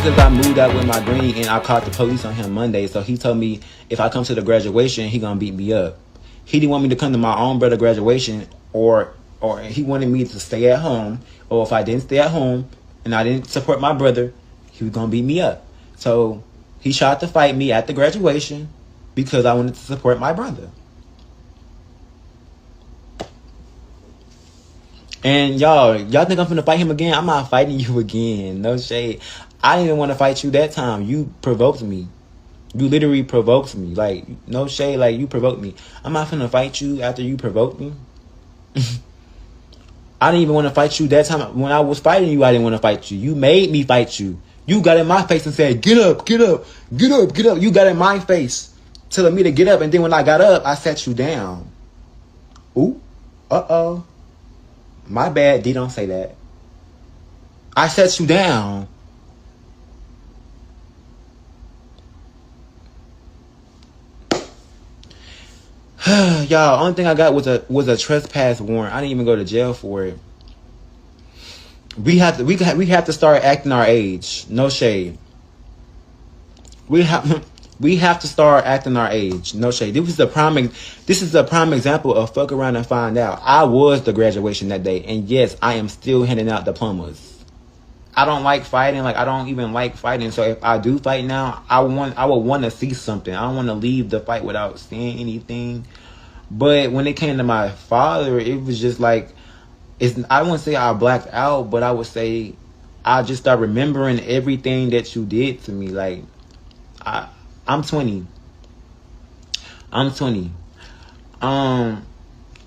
because I moved out with my green and I called the police on him Monday. So he told me if I come to the graduation, he gonna beat me up. He didn't want me to come to my own brother graduation, or he wanted me to stay at home. Or if I didn't stay at home and I didn't support my brother, he was gonna beat me up. So he tried to fight me at the graduation because I wanted to support my brother. And y'all think I'm finna fight him again? I'm not fighting you again. No shade. I didn't even want to fight you that time. You provoked me. You literally provoked me. Like, no shade. Like, you provoked me. I'm not finna fight you after you provoked me. I didn't even want to fight you that time. When I was fighting you, I didn't want to fight you. You made me fight you. You got in my face and said, get up, get up, get up, get up. You got in my face telling me to get up. And then when I got up, I sat you down. Ooh. Uh-oh. My bad, D, don't say that. I set you down. Y'all, only thing I got was a trespass warrant. I didn't even go to jail for it. We have to start acting our age. No shade. We have to start acting our age. No shade. This is a prime example of fuck around and find out. I was the graduation that day, and yes, I am still handing out diplomas. I don't like fighting. Like, I don't even like fighting. So if I do fight now, I would want to see something. I don't want to leave the fight without seeing anything. But when it came to my father, it was just like, I wouldn't say I blacked out, but I would say I just start remembering everything that you did to me. Like, I'm 20.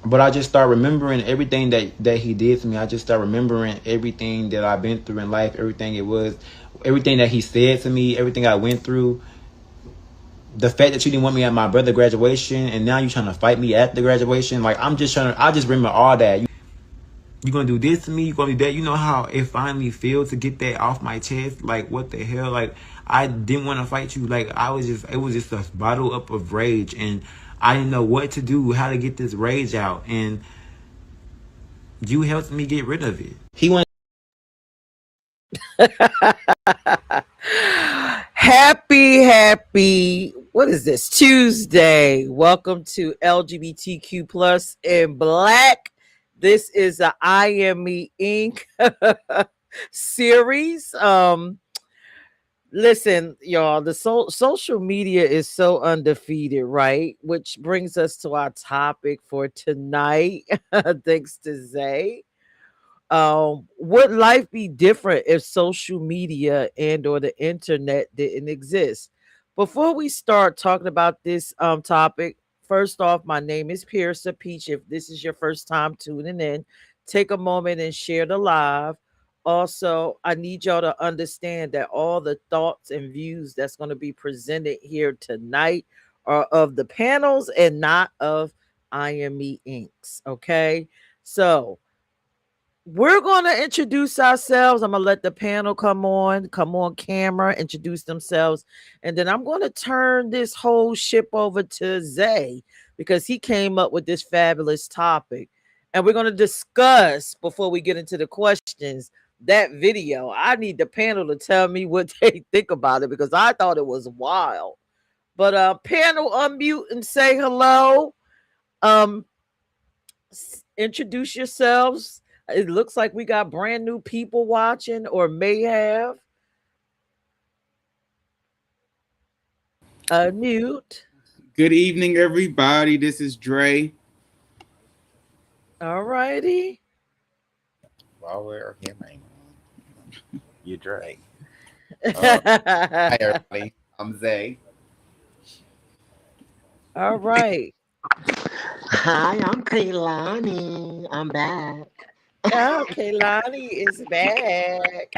But I just start remembering everything that he did to me. I just start remembering everything that I've been through in life, everything that he said to me, everything I went through. The fact that you didn't want me at my brother's graduation, and now you're trying to fight me at the graduation. Like, I just remember all that. You're going to do this to me, you're going to do that. You know how it finally feels to get that off my chest? Like, what the hell? Like, I didn't want to fight you. Like, it was just a bottle up of rage, and I didn't know what to do, how to get this rage out, and you helped me get rid of it. He went. Happy, what is this? Tuesday. Welcome to LGBTQ plus and Black. This is a I Am Me Inc. series. Listen, y'all, the social media is so undefeated, right? Which brings us to our topic for tonight. Thanks to Zay. Would life be different if social media and or the internet didn't exist? Before we start talking about this topic, first off, my name is Peirrce Peach. If this is your first time tuning in, take a moment and share the live. Also, I need y'all to understand that all the thoughts and views that's going to be presented here tonight are of the panels and not of I Am Me Inc.'s. Okay, so we're going to introduce ourselves. I'm going to let the panel come on camera, introduce themselves. And then I'm going to turn this whole ship over to Zay because he came up with this fabulous topic. And we're going to discuss, before we get into the questions, that video. I need the panel to tell me what they think about it because I thought it was wild. But panel, unmute and say hello. Introduce yourselves. It looks like we got brand new people watching or may have. Unmute. Good evening, everybody. This is Dre. All righty. While we're here, man, you're Dre. Hi, everybody. I'm Zay. All right. Hi, I'm Kaylani. I'm back. Oh, Kaylani is back.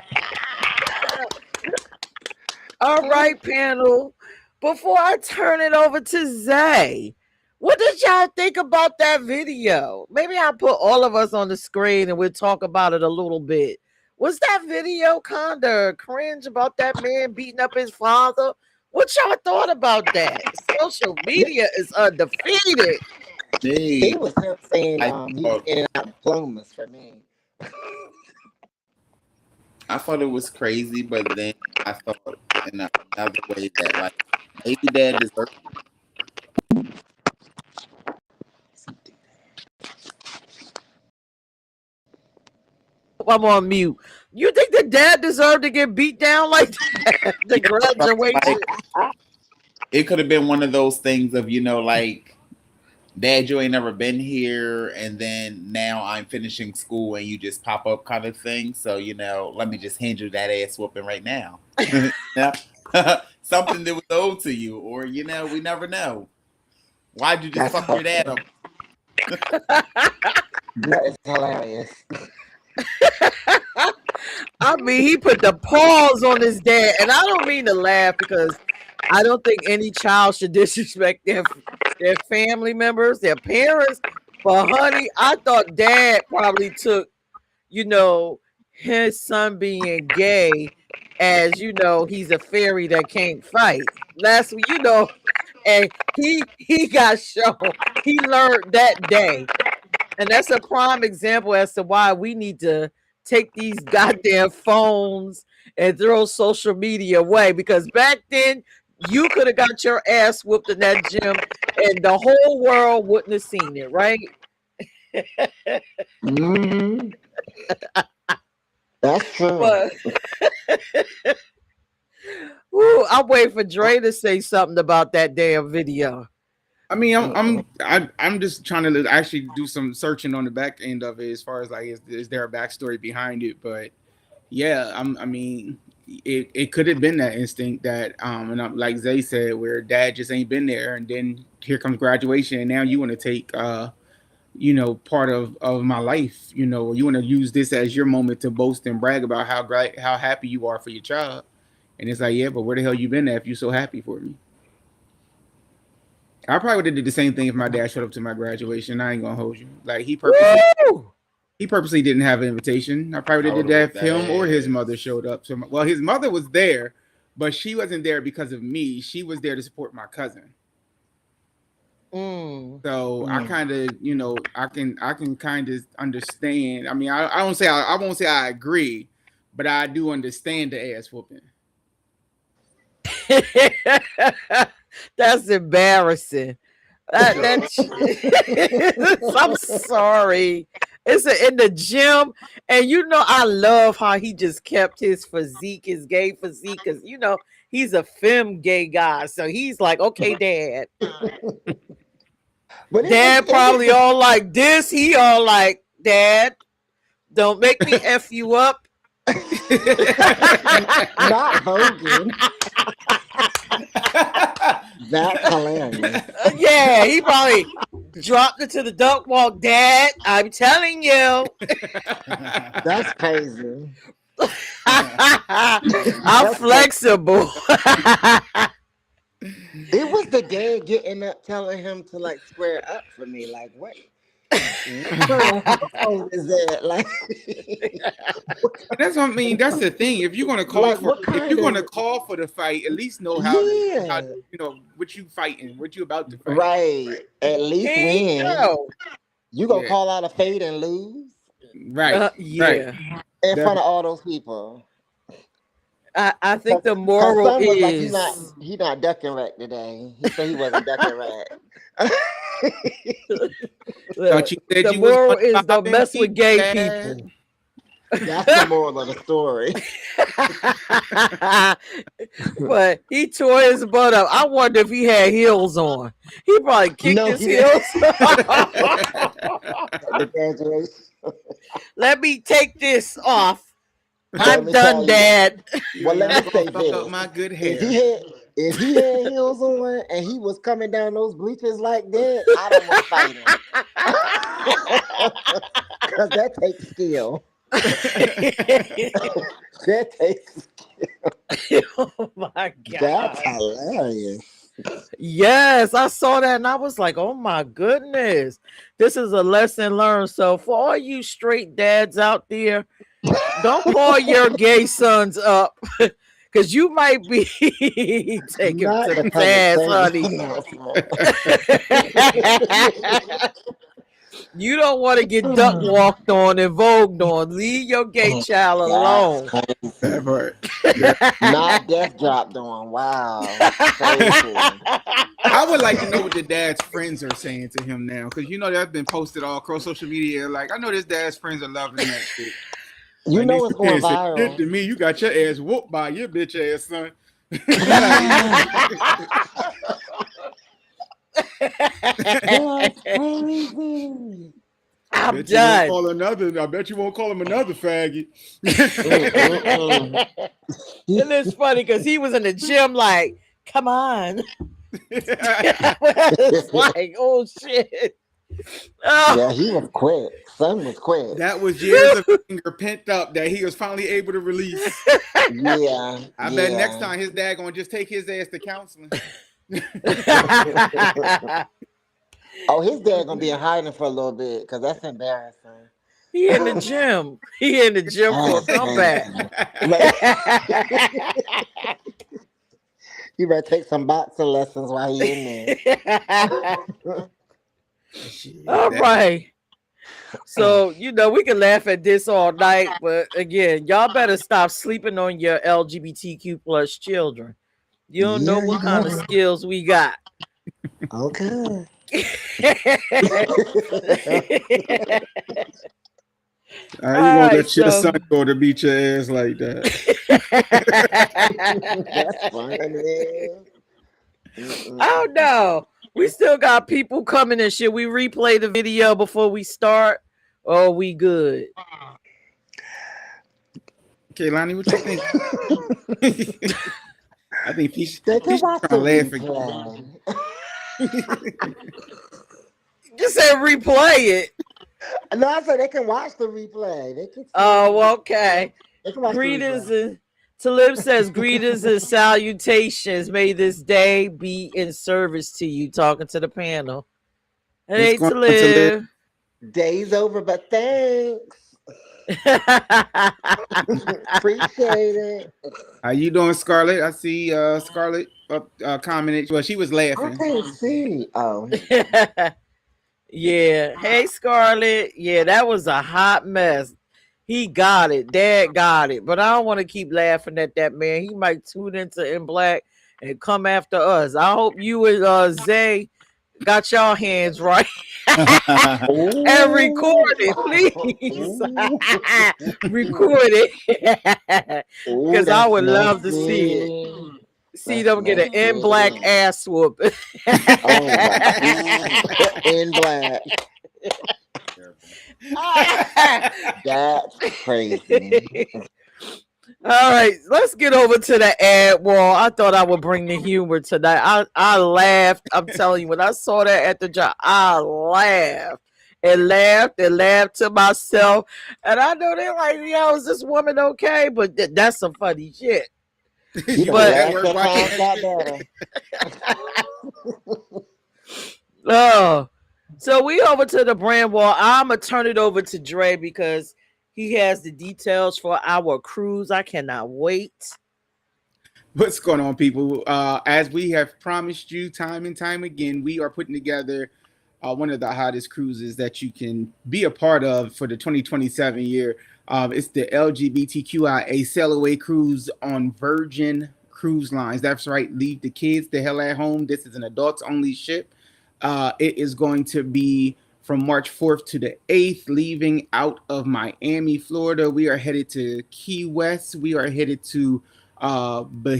All right, panel. Before I turn it over to Zay, what did y'all think about that video? Maybe I'll put all of us on the screen and we'll talk about it a little bit. Was that video kind of cringe about that man beating up his father? What y'all thought about that? Social media is undefeated. He was saying he's getting out diplomas for me. I thought it was crazy, but then I thought in another way that like maybe dad deserved. I'm on mute. You think the dad deserved to get beat down like that? The graduation. Like, it could have been one of those things of, like, Dad, you ain't never been here, and then now I'm finishing school and you just pop up kind of thing. So, let me just hand you that ass whooping right now. Something that was owed to you, or, we never know. Why'd you just fuck your dad up? That is hilarious. I mean, he put the pause on his dad, and I don't mean to laugh because I don't think any child should disrespect their family members, their parents. But honey, I thought dad probably took, his son being gay as he's a fairy that can't fight. Last week, and he got shown. He learned that day. And that's a prime example as to why we need to take these goddamn phones and throw social media away. Because back then, you could have got your ass whooped in that gym and the whole world wouldn't have seen it, right? Mm-hmm. That's true. But, woo, I'm waiting for Dre to say something about that damn video. I mean, I'm just trying to actually do some searching on the back end of it as far as like is there a backstory behind it? But yeah, I mean, it could have been that instinct that and like Zay said, where dad just ain't been there, and then here comes graduation, and now you want to take part of my life, you want to use this as your moment to boast and brag about how happy you are for your child, and it's like, yeah, but where the hell you been at if you so happy for me? I probably would have did the same thing if my dad showed up to my graduation. I ain't gonna hold you. Like he purposely didn't have an invitation. I probably did that if him or his mother showed up. So, well, his mother was there, but she wasn't there because of me. She was there to support my cousin. So I kind of, I can kind of understand. I mean, I won't say I agree, but I do understand the ass whooping. That's embarrassing. I'm sorry. It's in the gym, and I love how he just kept his physique, his gay physique, because he's a femme gay guy. So he's like, okay, dad. But dad probably all like this. He all like, dad, don't make me F you up. Not Hogan. That's hilarious. Yeah, he probably dropped it to the duck walk. Dad, I'm telling you. That's crazy. I'm flexible. It was the dad getting up telling him to like square up for me. Like, what? What is that? Like, that's what I mean. That's the thing. If you're gonna call call for the fight, at least know how what you fighting, what you about to fight. Right. At least win. You gonna call out a fade and lose? Right. Yeah. In front of all those people. I think the moral is like he's not ducking rack today. He said he wasn't ducking rack. The moral is don't mess with gay people. That's the moral of the story. But he tore his butt up. I wonder if he had heels on. He probably kicked his heels. Let me take this off. I'm done, Dad. Well, let me say this. My good hair. If he had heels on and he was coming down those bleachers like that, I don't want to fight him. Because that takes skill. That takes skill. Oh my God. That's hilarious. Yes, I saw that and I was like, oh my goodness. This is a lesson learned. So for all you straight dads out there, don't call your gay sons up because you might be taking to the pass, honey. You don't want to get duck walked on and vogued on. Leave your gay child alone. That part. Not death dropped on. Wow. Crazy. I would like to know what the dad's friends are saying to him now, because you know that's been posted all across social media. Like, I know this dad's friends are loving that shit. You Like, know what's going "Shit viral. to me, you got your ass whooped by your bitch ass son." That's crazy. I'm I bet you won't call him another faggot. And it's funny because he was in the gym like, come on. It's like, oh shit. Oh. Yeah, he was quick. Son was quick. That was years of anger pent up that he was finally able to release. Yeah. I bet next time his dad gonna just take his ass to counseling. Oh, his dad gonna be in hiding for a little bit because that's embarrassing. He in the gym. He in the gym for a comeback. You better take some boxing lessons while he in there. All right. So, you know, we can laugh at this all night, but again, y'all better stop sleeping on your LGBTQ plus children. You don't know what kind of skills we got. Okay. You won't let your son go to beat your ass like that. That's funny. I don't know. We still got people coming and should we replay the video before we start? Or are we good? Okay, Lonnie, what you think? I think he's They can trying watch to the laugh again. replay. Just said replay it. No, I said they can watch the replay. They can. Oh, okay. They can watch Greetings the replay. and Talib says greetings and salutations. May this day be in service to you. Talking to the panel. Hey, What's going on, Talib. Day's over, but thanks. Appreciate it. How you doing, Scarlett? I see Scarlett commented. Well, she was I laughing. can't see. Oh. Yeah. Hey, Scarlett. Yeah, that was a hot mess. He got it. Dad got it. But I don't want to keep laughing at that man. He might tune into In Black and come after us. I hope you and Zay got your hands right. And record it, please. Record it. Because I would love to see it. See them get an In Black ass whoop. In Black. That's crazy. All right, let's get over to the ad wall. I thought I would bring the humor tonight. I laughed. I'm telling you, when I saw that at the job, I laughed and laughed to myself. And I know they're like, yo, is this woman okay? But that's some funny shit. Oh, so we over to the brand wall. I'm gonna turn it over to Dre because he has the details for our cruise. I cannot wait. What's going on, people? As we have promised you time and time again, we are putting together one of the hottest cruises that you can be a part of for the 2027 year. It's the LGBTQIA Sail Away Cruise on Virgin Cruise Lines. That's right. Leave the kids the hell at home. This is an adults only ship. It is going to be from March 4th to the 8th, leaving out of Miami, Florida. We are headed to Key West. We are headed to Bahamas.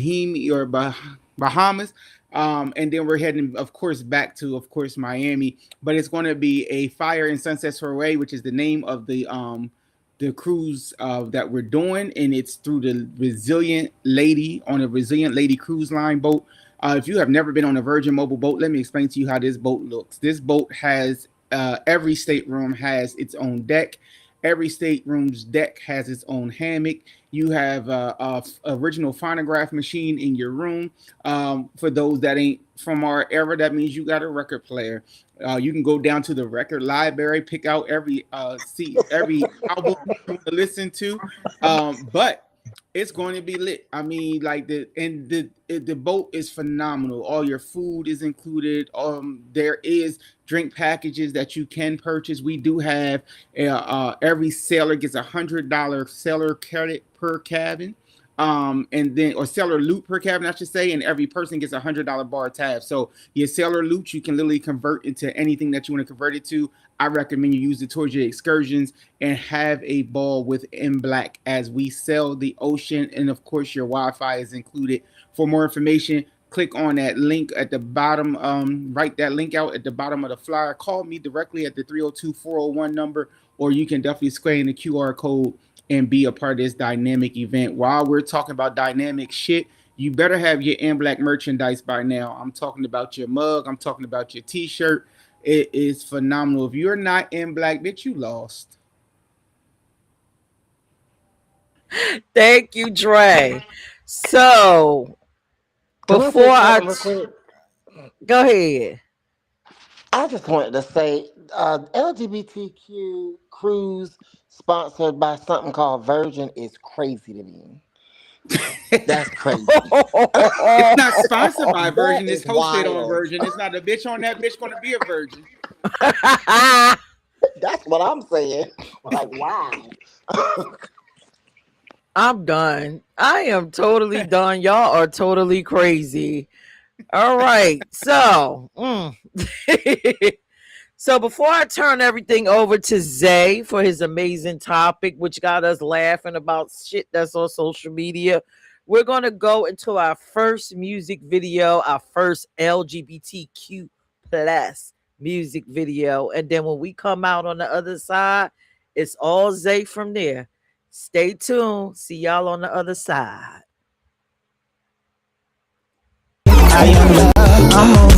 And then we're heading, of course, back to, of course, Miami. But it's going to be a Fire and Sunset Soiree, which is the name of the cruise that we're doing. And it's through the Resilient Lady on a Resilient Lady cruise line boat. If you have never been on a Virgin Mobile boat, let me explain to you how this boat looks. This boat has every stateroom has its own deck. Every stateroom's deck has its own hammock. You have a original phonograph machine in your room. For those that ain't from our era, that means you got a record player. You can go down to the record library, pick out every album you want to listen to. But It's going to be lit. I mean, like the boat is phenomenal. All your food is included. There is drink packages that you can purchase. We do have every sailor gets $100 sailor credit per cabin. And then or sailor loot per cabin, I should say, and every person gets $100 bar tab. So your sailor loot you can literally convert into anything that you want to convert it to. I recommend you use it towards your excursions and have a ball with MBlack as we sell the ocean, and of course your Wi-Fi is included. For more information, click on that link at the bottom. Write that link out at the bottom of the flyer. Call me directly at the 302-401 number, or you can definitely scan the QR code and be a part of this dynamic event. While we're talking about dynamic shit, you better have your MBlack merchandise by now. I'm talking about your mug. I'm talking about your t-shirt. It is phenomenal. If you're not MBlack, bitch, you lost. Thank you, Dre. So before go ahead. I just wanted to say LGBTQ cruise sponsored by something called Virgin is crazy to me. That's crazy. It's not sponsored by Virgin. It's hosted wild. on Virgin. It's not a bitch on that bitch going to be a virgin. That's what I'm saying. Like, wow. I'm done. I am totally done. Y'all are totally crazy. All right. So, so before I turn everything over to Zay for his amazing topic, which got us laughing about shit that's on social media, we're going to go into our first music video, our first LGBTQ plus music video. And then when we come out on the other side, it's all Zay from there. Stay tuned. See y'all on the other side. I am love, I'm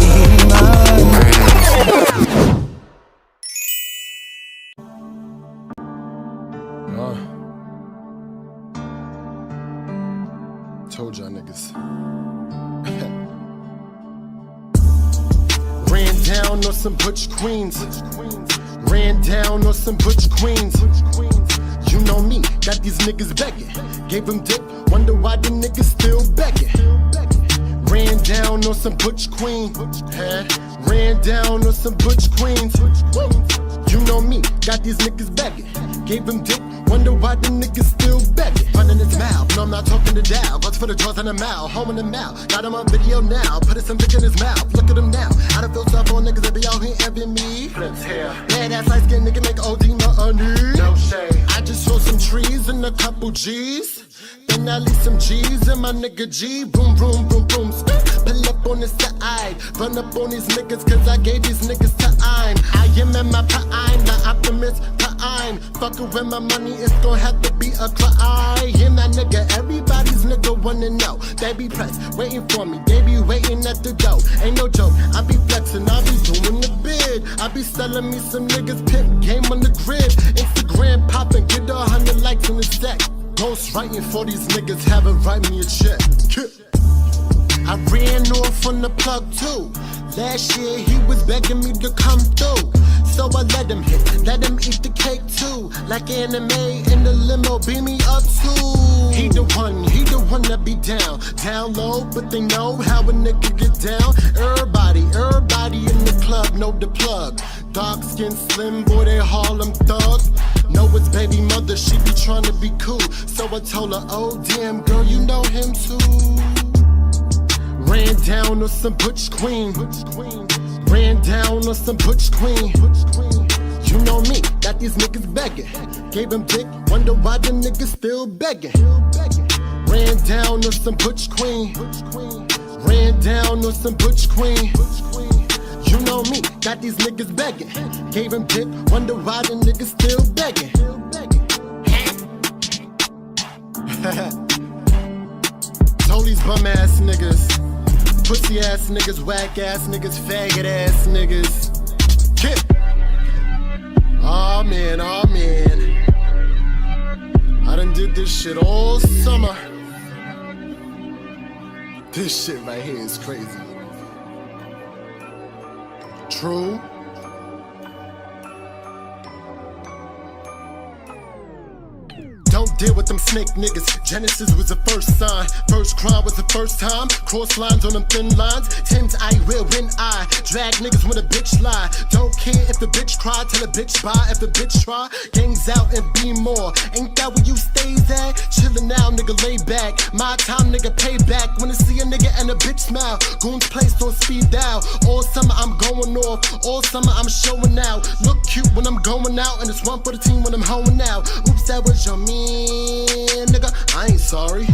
told y'all niggas. Ran down on some butch queens. Ran down on some butch queens. You know me, got these niggas begging. Gave them dip, wonder why the niggas still begging. Ran down on some butch queen. Ran down on some butch queens. You know me, got these niggas begging. Gave them dip, wonder why the niggas still begging. Fun in his mouth, no I'm not talking to Dow. What's for the jaws in the mouth, home in the mouth. Got him on video now, put some dick in his mouth. Look at him now, I done feel sorry for niggas that be out here envying me. Flips here, bad ass light skin nigga make OD money. No shade, I just saw some trees and a couple G's. Then I leave some G's and my nigga G. Boom, boom, boom, boom. Pull up on the side. Run up on these niggas cause I gave these niggas time. I am in my prime, the optimist prime. Fuckin' with my money, it's gon' have to be a climb. Him that nigga, everybody's nigga wanna know. They be pressed, waiting for me, they be waiting at the door. Ain't no joke, I be flexing, I be doing the bid. I be selling me some niggas, pimp game on the grid. Instagram poppin', get 100 likes in a sec. Ghost writing for these niggas, haven't write me a check. I ran off on the plug too. Last year he was begging me to come through. So I let him hit, let him eat the cake too. Like anime in the limo, beam me up too. He the one that be down low, but they know how a nigga get down. Everybody in the club know the plug. Dark skin, slim boy, they Harlem thug. Know it's baby mother, she be trying to be cool. So I told her, oh damn girl, you know him too. Ran down on some butch queen. Ran down on some butch queen. You know me, got these niggas begging. Gave him dick, wonder why the niggas still begging. Ran down on some butch queen. Ran down on some butch queen. You know me, got these niggas begging. Gave him dick, wonder why the niggas still begging. Told these bum ass niggas, pussy ass niggas, whack ass niggas, faggot ass niggas. Kid. Oh man, oh man. I done did this shit all summer. This shit right here is crazy. True. deal with them snake niggas. Genesis was the first sign. First crime was the first time. Cross lines on them thin lines. Tens I will when I drag niggas when a bitch lie. Don't care if the bitch cry, tell a bitch bye if the bitch try. Gangs out and be more. Ain't that where you stays at? Chillin' now, nigga, lay back. My time, nigga, pay back. When I see a nigga and a bitch smile. Goons placed on speed dial. All summer I'm going off. All summer I'm showing out. Look cute when I'm going out. And it's one for the team when I'm hoeing out. Oops, that was your man, nigga. I ain't sorry.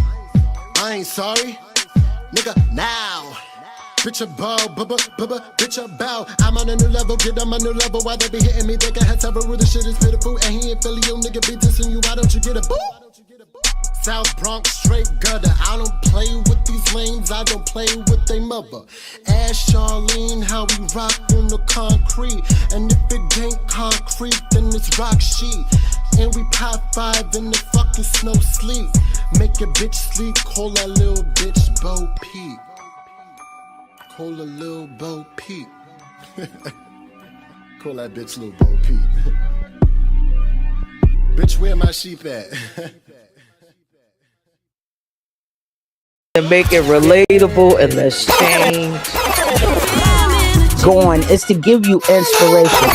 I ain't sorry. Nigga, now. Bitch a bow, bitch a bow. I'm on a new level, get on my new level. Why they be hitting me? They can have several with the shit is pitiful. And he ain't Philly, you nigga be dissing you. Why don't you get a boo? South Bronx, straight gutter. I don't play with these lanes, I don't play with they mother. Ask Charlene how we rock on the concrete. And if it ain't concrete, then it's rock sheet. And we pop five in the fucking snow sleep. Make your bitch sleep, call that little bitch Bo Peep. Call a little Bo Peep. Call that bitch little Bo Peep. Bitch, where my sheep at? To make it relatable and let's change. Going is to give you inspiration.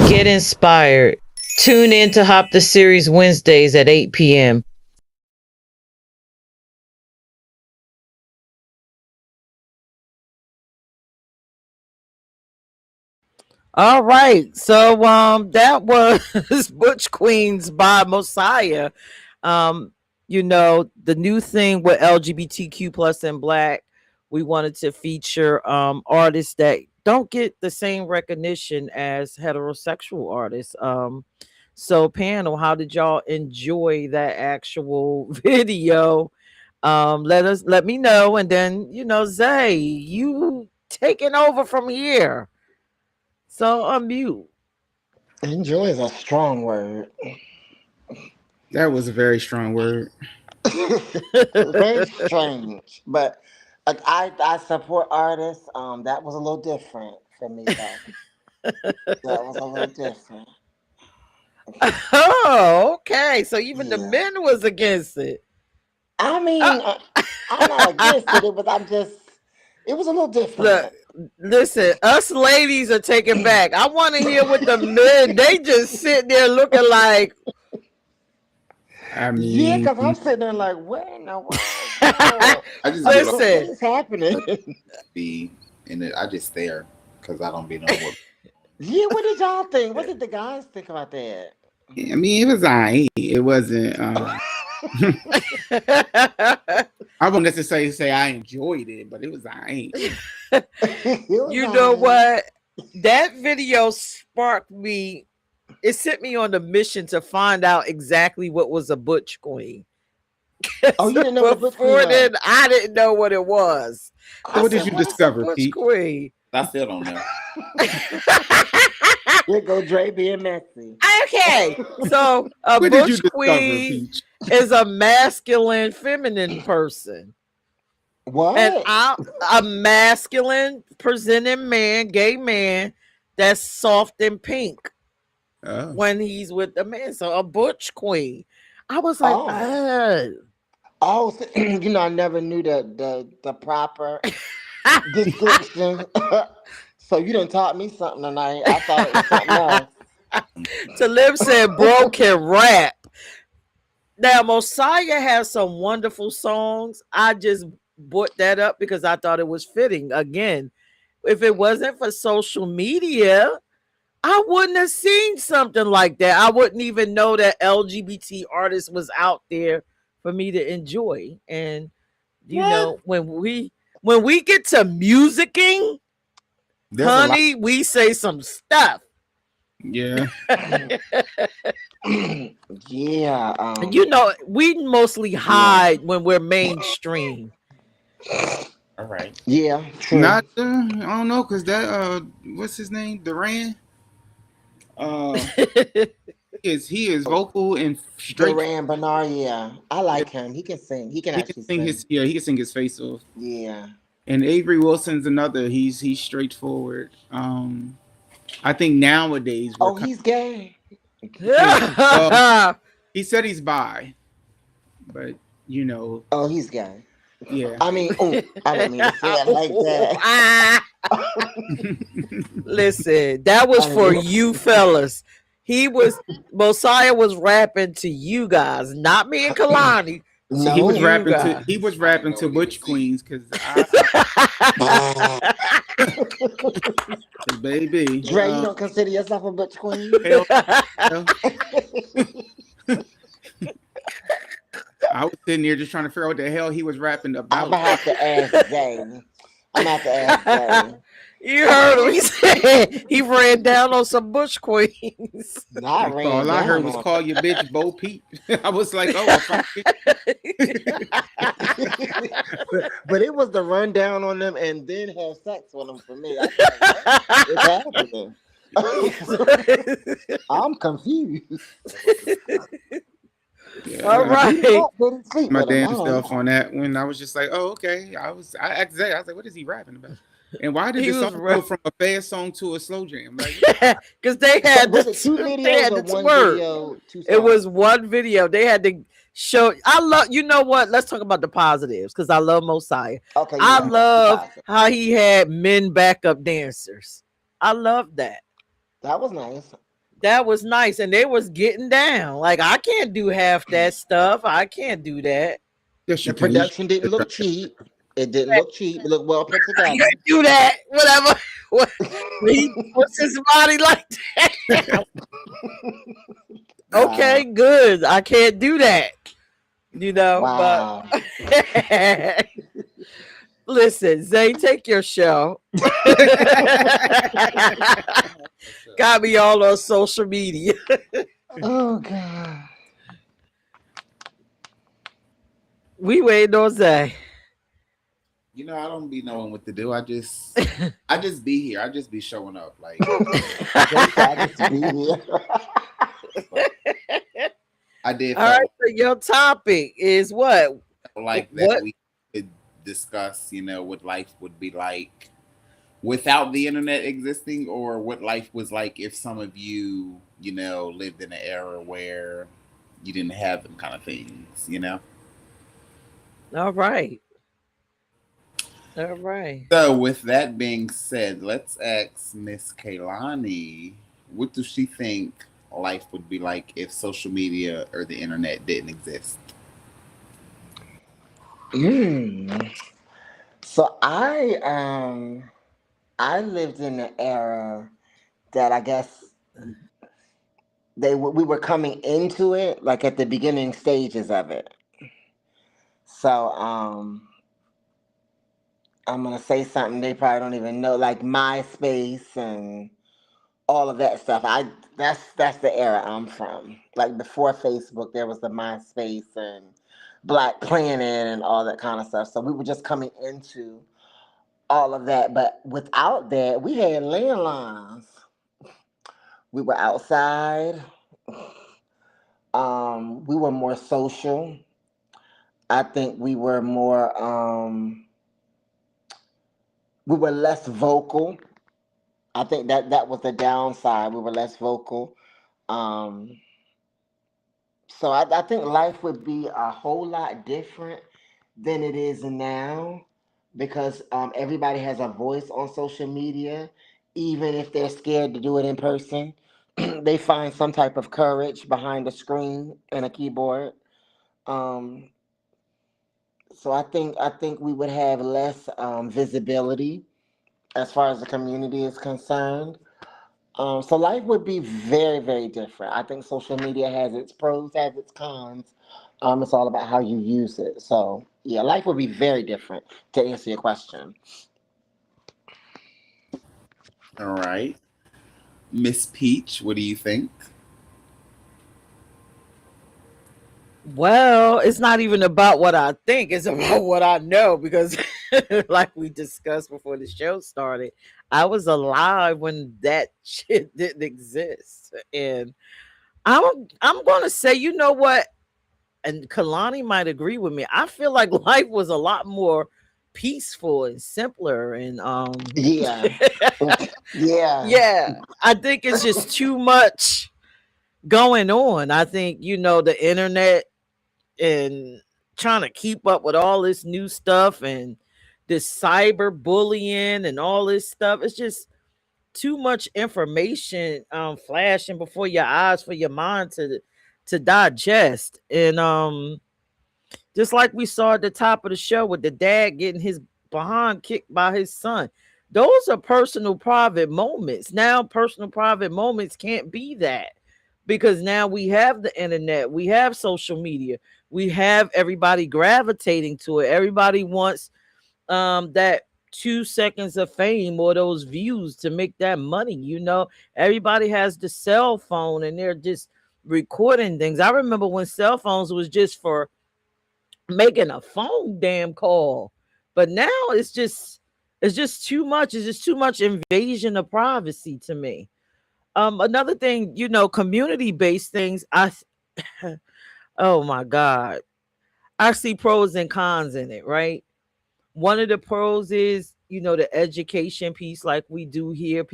Get inspired. Tune in to Hop the Series Wednesdays at 8 p.m. All right. So that was Butch Queens by Mosiah. You know, the new thing with LGBTQ plus and Black, we wanted to feature artists that don't get the same recognition as heterosexual artists. So panel, how did y'all enjoy that actual video? Let me know, and then Zay, you taking over from here. So unmute. Enjoy is a strong word. That was a very strong word. Very strange, but I support artists. That was a little different for me, though. That was a little different. Oh, okay. So even the Yeah. men was against it. I mean, I'm not against it. It was a little different. Look, listen, us ladies are taken back. I want to hear what the men. They just sit there looking like. I mean, Yeah, because I'm sitting there like, what in the world? I just Listen. What is happening? I just stare because I don't be knowing what. Yeah, what did y'all think? What did the guys think about that? I mean, it was alright. It wasn't. I won't necessarily say I enjoyed it, but it was alright. You know what? That video sparked me. It sent me on the mission to find out exactly what was a butch queen. Oh, you didn't know what a butch queen Before was? then, I didn't know what it was. So what did you discover, Butch Pete? queen. I still don't know. There go Dre being messy. Okay, so a What did you butch discover, queen Peach? is a masculine, feminine person. What? And a masculine presenting man, gay man, that's soft and pink when he's with the man. So a butch queen. I was like, Oh, so, I never knew the proper description. So you done taught me something tonight. I thought it was something else. Talib said, bro can rap. Now, Mosiah has some wonderful songs. I just brought that up because I thought it was fitting. Again, if it wasn't for social media, I wouldn't have seen something like that. I wouldn't even know that LGBT artist was out there for me to enjoy. And when we get to musicking, honey, we say some stuff. Yeah. Yeah. We mostly hide when we're mainstream. All right. Yeah. True. Not I don't know, cause that what's his name? Duran. He is vocal and straight. Duran Bernard, yeah. I like him. He can sing. He can actually sing. He can sing his face off. Yeah. And Avery Wilson's another. He's straightforward. I think nowadays He's gay. Well, he said he's bi, but Oh, he's gay. yeah. I mean, oh, I didn't mean to say it like that. Listen, that was for you fellas. Mosiah was rapping to you guys, not me and Kalani. So No. he was rapping to Butch Queens because baby. Dre, you don't consider yourself a butch queen? Hell, I was sitting there just trying to figure out what the hell he was rapping about. I'm gonna have to ask Zay. You heard him. He said he ran down on some Bush Queens. All I heard was call your bitch Bo Peep. I was like, oh, but it was the rundown on them and then have sex with them for me. I was like, what's happening? I'm confused. Yeah, all right. My damn self on that when I was just like, oh, okay. I asked Zay, I was like, what is he rapping about? And why did this song go from a fast song to a slow jam? Because they had two videos or one video. It was one video. They had to show. I love. You know what? Let's talk about the positives because I love Mosiah. Okay, I love how he had men backup dancers. I love that. That was nice. That was nice, and they was getting down. Like I can't do half that stuff. I can't do that. Yes, the production didn't look cheap. It didn't look cheap. It looked well put together. You can't do that. Whatever. What's his body like that? Okay, good. I can't do that. Wow. But listen, Zay, take your show. Got me all on social media. Oh God. We waiting on Zay. I don't be knowing what to do. I just be here. I just be showing up. Like I did. All right. So your topic is what? Like that we could discuss, what life would be like without the internet existing, or what life was like if some of you, lived in an era where you didn't have them kind of things, All right. All right. So with that being said, let's ask Miss Kaylani, what does she think life would be like if social media or the internet didn't exist? So I lived in an era that I guess we were coming into it, like at the beginning stages of it. So I'm gonna say something they probably don't even know, like MySpace and all of that stuff. That's the era I'm from. Like before Facebook, there was the MySpace and Black Planet and all that kind of stuff. So we were just coming into all of that. But without that, we had landlines. We were outside. We were more social. I think we were more. We were less vocal. I think that was the downside. We were less vocal. So I think life would be a whole lot different than it is now because everybody has a voice on social media, even if they're scared to do it in person. They find some type of courage behind a screen and a keyboard. So I think we would have less visibility as far as the community is concerned. So life would be very, very different. I think social media has its pros, has its cons. It's all about how you use it. So yeah, life would be very different to answer your question. All right. Miss Peach, what do you think? Well, it's not even about what I think. It's about what I know because like we discussed before the show started, I was alive when that shit didn't exist. And I'm going to say, you know what? And Kalani might agree with me. I feel like life was a lot more peaceful and simpler and yeah. yeah. I think it's just too much going on. I think, the internet and trying to keep up with all this new stuff and this cyber bullying and all this stuff. It's just too much information flashing before your eyes for your mind to digest. And just like we saw at the top of the show with the dad getting his behind kicked by his son. Those are personal private moments. Now personal private moments can't be that, because now we have the internet, we have social media, we have everybody gravitating to it. Everybody wants that 2 seconds of fame or those views to make that money. Everybody has the cell phone and they're just recording things. I remember when cell phones was just for making a phone damn call, but now it's just too much. It's just too much invasion of privacy to me. Another thing, community based things, oh my god, I see pros and cons in it, right? One of the pros is, the education piece, like we do here.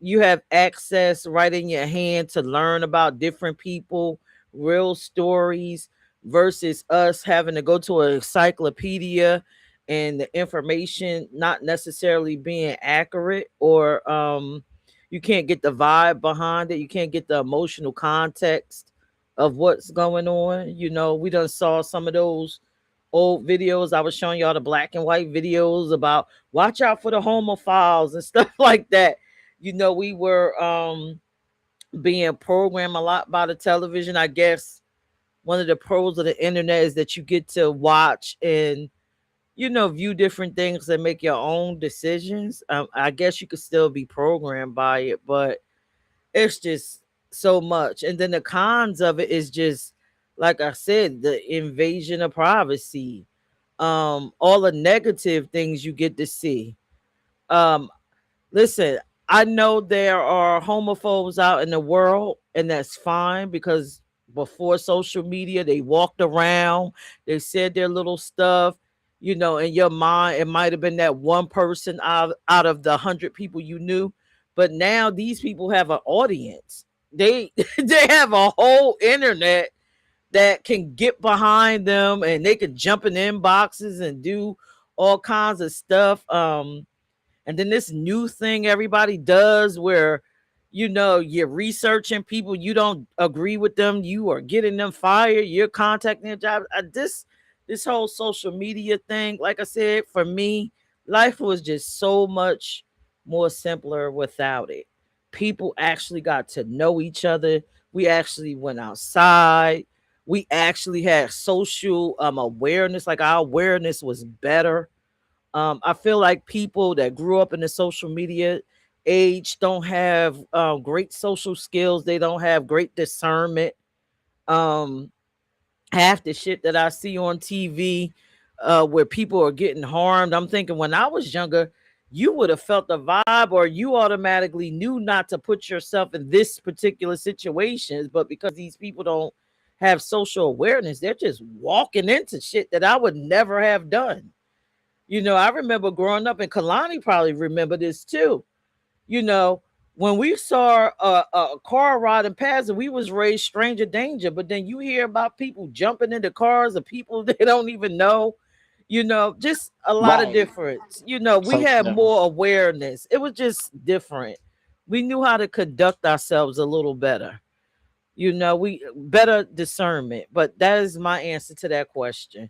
You have access right in your hand to learn about different people, real stories, versus us having to go to an encyclopedia and the information not necessarily being accurate, or you can't get the vibe behind it. You can't get the emotional context of what's going on. We done saw some of those old videos. I was showing y'all the black and white videos about watch out for the homophiles and stuff like that. We were being programmed a lot by the television. I guess one of the pros of the internet is that you get to watch and view different things and make your own decisions. I guess you could still be programmed by it, but it's just so much. And then the cons of it is just, like I said, the invasion of privacy, all the negative things you get to see. um Listen, I know there are homophobes out in the world, and that's fine, because before social media, they walked around, they said their little stuff. In your mind, it might have been that one person out of the 100 people you knew. But now these people have an audience. They they have a whole internet that can get behind them, and they can jump in inboxes and do all kinds of stuff. And then this new thing everybody does where, you're researching people, you don't agree with them, you are getting them fired, you're contacting their job. This whole social media thing, like I said, for me, life was just so much more simpler without it. People actually got to know each other. We actually went outside. We actually had social awareness. Like, our awareness was better. I feel like people that grew up in the social media age don't have great social skills. They don't have great discernment. Um, Half the shit that I see on TV, where people are getting harmed, I'm thinking when I was younger, you would have felt the vibe, or you automatically knew not to put yourself in this particular situations. But because these people don't have social awareness, they're just walking into shit that I would never have done. I remember growing up, and Kalani probably remember this too. You know, when we saw a car riding past and we was raised stranger danger, but then you hear about people jumping into cars of people they don't even know. Just a lot of Right. difference. We So had true. more awareness. It was just different. We knew how to conduct ourselves a little better. We better discernment. But that is my answer to that question.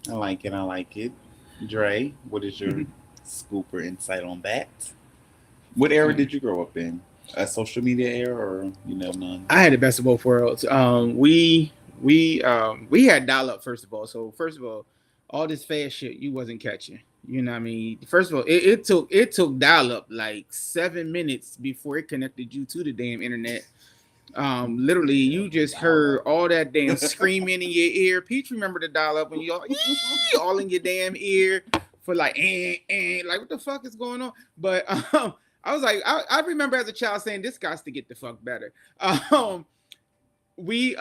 I like it. I like it. Dre, what is your scoop or insight on that? What era did you grow up in? A social media era, or none? I had the best of both worlds. We had dial up first of all. So first of all this fast shit you wasn't catching. You know what I mean? First of all, it took dial up like 7 minutes before it connected you to the damn internet. Literally, you just heard all that damn screaming in your ear. Peach, remember the dial up when you all in your damn ear for like, like what the fuck is going on? But I was like, I remember as a child saying, this guy's to get the fuck better. We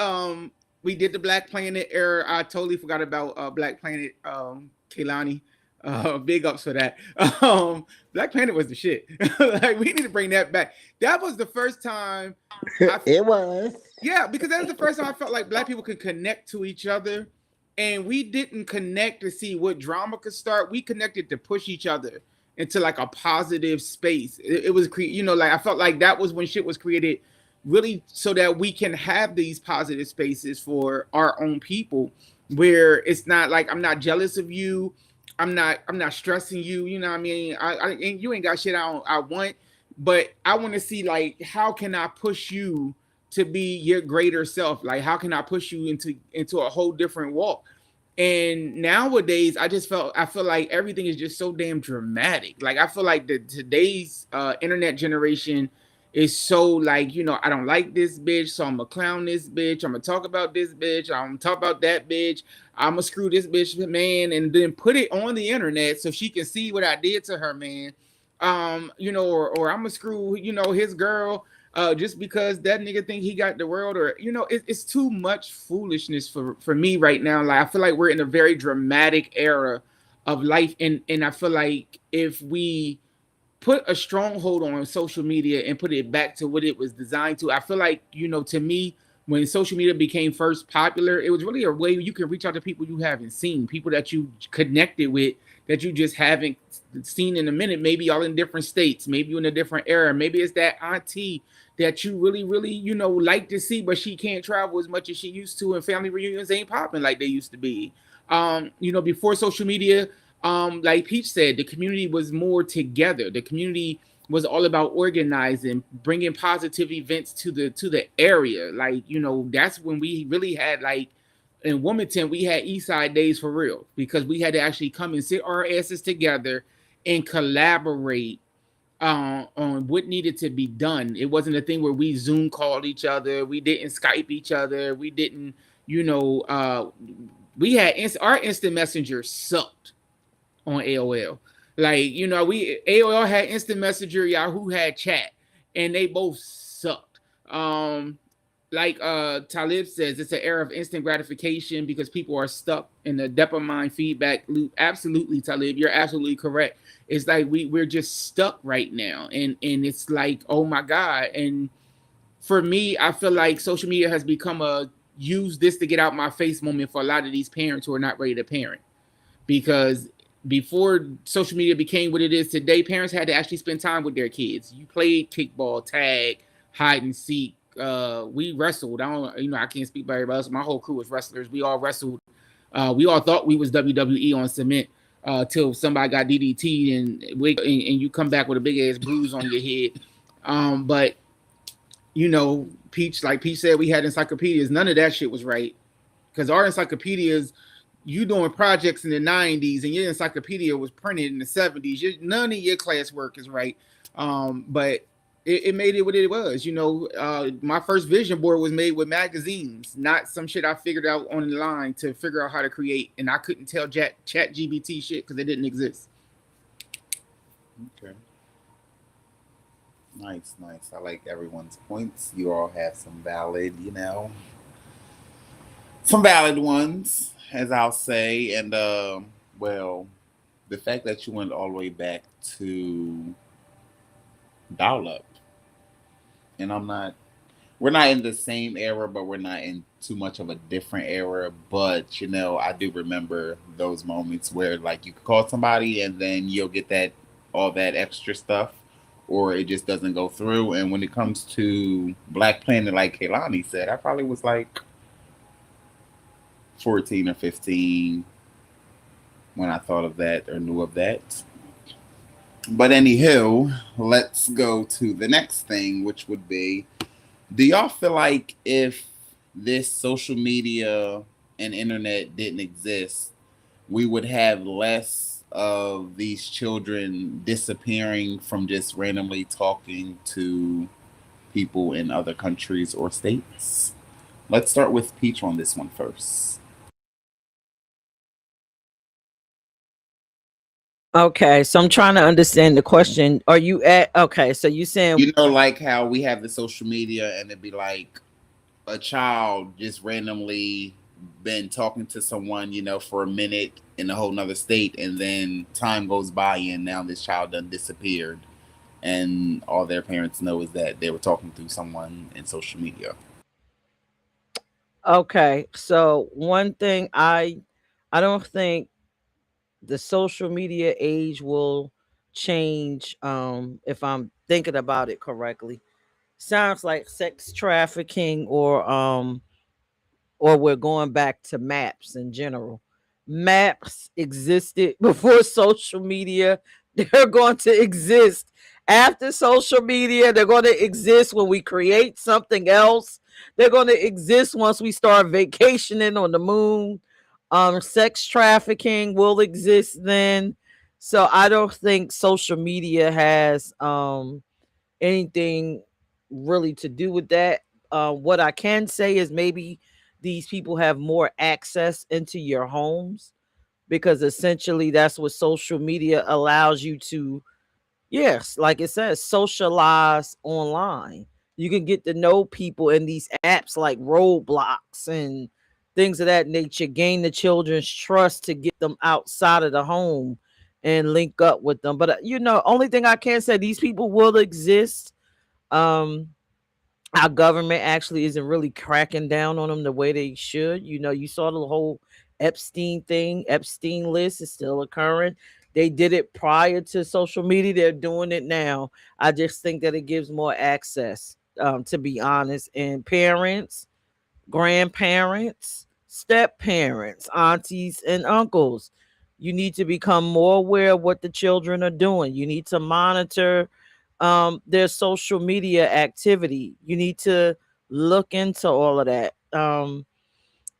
we did the Black Planet era. I totally forgot about Black Planet, Kaylani. Big ups for that. Black Panther was the shit. Like, we need to bring that back. That was the first time It was. yeah, because that was the first time I felt like black people could connect to each other. And we didn't connect to see what drama could start. We connected to push each other into like a positive space. It was like I felt like that was when shit was created really so that we can have these positive spaces for our own people where it's not like I'm not jealous of you. I'm not stressing you, you know what I mean? And you ain't got shit I want, but I want to see like how can I push you to be your greater self? Like how can I push you into a whole different walk? And nowadays I feel like everything is just so damn dramatic. Like I feel like today's internet generation is so like, I don't like this bitch, so I'm gonna clown this bitch, I'm gonna talk about this bitch, I'm gonna talk about that bitch, I'm gonna screw this bitch man, and then put it on the internet so she can see what I did to her man. Or I'm gonna screw, his girl just because that nigga think he got the world, or it's too much foolishness for me right now. Like I feel like we're in a very dramatic era of life, and I feel like if we put a stronghold on social media and put it back to what it was designed to, I feel like, to me, when social media became first popular, it was really a way you can reach out to people you haven't seen, people that you connected with that you just haven't seen in a minute. Maybe y'all in different states, maybe you're in a different era, maybe it's that auntie that you really, really, like to see, but she can't travel as much as she used to, and family reunions ain't popping like they used to be. Before social media, like Peach said, the community was more together. The community was all about organizing, bringing positive events to the area. Like, that's when we really had, like, in Wilmington, we had East Side Days for real, because we had to actually come and sit our asses together and collaborate on what needed to be done. It wasn't a thing where we Zoom called each other, we didn't Skype each other, we didn't, we had our instant messenger sucked on AOL. Like, we AOL had instant messenger, Yahoo had chat, and they both sucked. Like Talib says, it's an era of instant gratification because people are stuck in the dopamine feedback loop. Absolutely, Talib, you're absolutely correct. It's like we're just stuck right now, and it's like, oh my God. And for me, I feel like social media has become a use this to get out my face moment for a lot of these parents who are not ready to parent, because before social media became what it is today, parents had to actually spend time with their kids. You played kickball, tag, hide and seek. We wrestled. I can't speak by everybody else. My whole crew was wrestlers. We all wrestled. We all thought we was WWE on cement till somebody got DDT'd and you come back with a big ass bruise on your head. But Peach, like Peach said, we had encyclopedias. None of that shit was right, because our encyclopedias, you doing projects in the 90s and your encyclopedia was printed in the 70s. None of your classwork is right. But it made it what it was. My first vision board was made with magazines, not some shit I figured out online to figure out how to create. And I couldn't tell chat GBT shit because it didn't exist. Okay. Nice. I like everyone's points. You all have some valid, some valid ones, as I'll say. And well, the fact that you went all the way back to dial-up, and we're not in the same era, but we're not in too much of a different era. But I do remember those moments where, like, you could call somebody and then you'll get all that extra stuff, or it just doesn't go through. And when it comes to Black Planet, like Kaylani said, I probably was like 14 or 15 when I thought of that or knew of that. But anywho, let's go to the next thing, which would be, do y'all feel like if this social media and internet didn't exist, we would have less of these children disappearing from just randomly talking to people in other countries or states? Let's start with Peach on this one first. Okay, so I'm trying to understand the question. Are you so you saying, like how we have the social media and it'd be like a child just randomly been talking to someone, for a minute in a whole nother state, and then time goes by, and now this child done disappeared, and all their parents know is that they were talking through someone in social media. Okay, so one thing I don't think the social media age will change, if I'm thinking about it correctly. Sounds like sex trafficking, or we're going back to maps in general. Maps existed before social media. They're going to exist after social media. They're going to exist when we create something else. They're going to exist once we start vacationing on the moon. Sex trafficking will exist then. So I don't think social media has anything really to do with that. What I can say is maybe these people have more access into your homes, because essentially that's what social media allows you to, yes, like it says, socialize online. You can get to know people in these apps like Roblox and things of that nature, gain the children's trust to get them outside of the home and link up with them. But only thing I can say, these people will exist. um our government actually isn't really cracking down on them the way they should. You saw the whole Epstein thing. Epstein list is still occurring. They did it prior to social media. They're doing it now. I just think that it gives more access, to be honest. And parents, grandparents, step parents, aunties, and uncles, you need to become more aware of what the children are doing. You need to monitor their social media activity. You need to look into all of that. And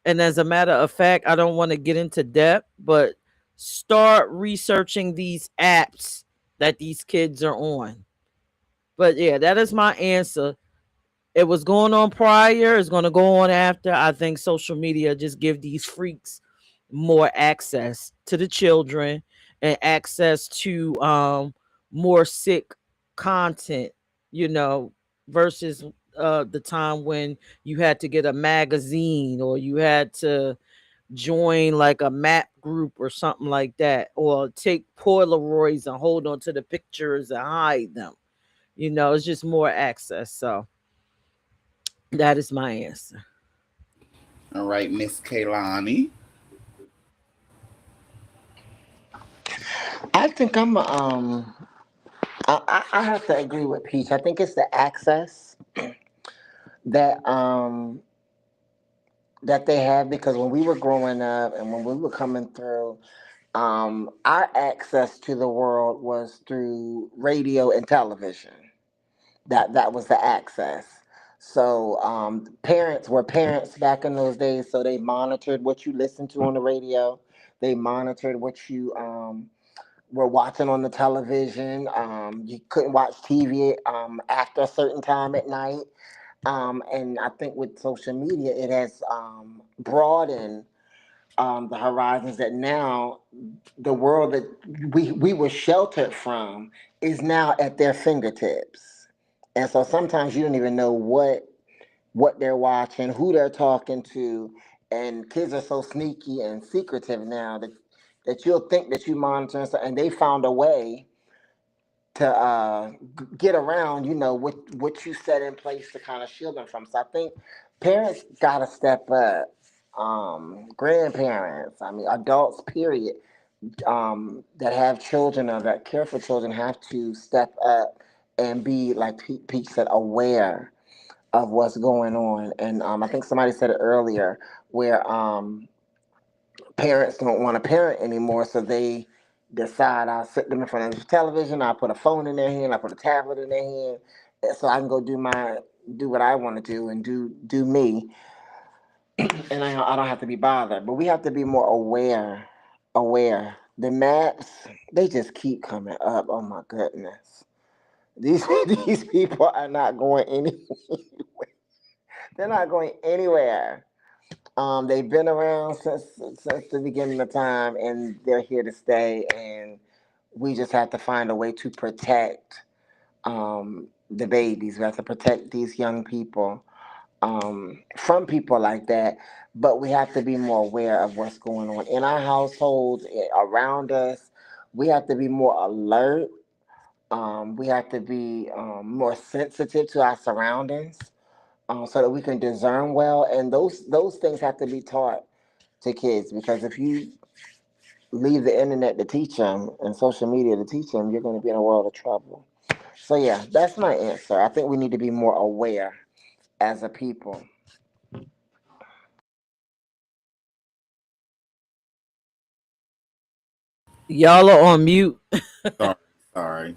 as a matter of fact, I don't want to get into depth, but start researching these apps that these kids are on. But yeah, that is my answer. It was going on prior, it's going to go on after. I think social media just give these freaks more access to the children and access to more sick content, you know, versus the time when you had to get a magazine, or you had to join like a map group or something like that, or take Polaroids and hold on to the pictures and hide them. It's just more access. So that is my answer. All right, Miss Kaylani. I think I have to agree with Peach. I think it's the access that that they have, because when we were growing up and when we were coming through, our access to the world was through radio and television. That was the access. So parents were parents back in those days, so they monitored what you listened to on the radio. They monitored what you were watching on the television. You couldn't watch TV after a certain time at night. And I think with social media, it has broadened the horizons, that now the world that we were sheltered from is now at their fingertips. And so sometimes you don't even know what they're watching, who they're talking to, and kids are so sneaky and secretive now that you'll think that you monitor, and they found a way to get around, what you set in place to kind of shield them from. So I think parents got to step up. Grandparents, I mean, adults, period, that have children or that care for children have to step up and be, like Pete said, aware of what's going on. And I think somebody said it earlier, where parents don't want to parent anymore, so they decide, I'll sit them in front of the television, I'll put a phone in their hand, I'll put a tablet in their hand, so I can go do what I want to do and do me, and I don't have to be bothered. But we have to be more aware. The maps, they just keep coming up. Oh my goodness, these these people are not going anywhere. They're not going anywhere. They've been around since the beginning of time, and they're here to stay. And we just have to find a way to protect the babies. We have to protect these young people. from people like that. But we have to be more aware of what's going on in our households, around us. We have to be more alert. We have to be more sensitive to our surroundings, so that we can discern well. And those things have to be taught to kids, because if you leave the internet to teach them and social media to teach them, you're going to be in a world of trouble. So yeah, that's my answer. I think we need to be more aware as a people. Y'all are on mute. Sorry.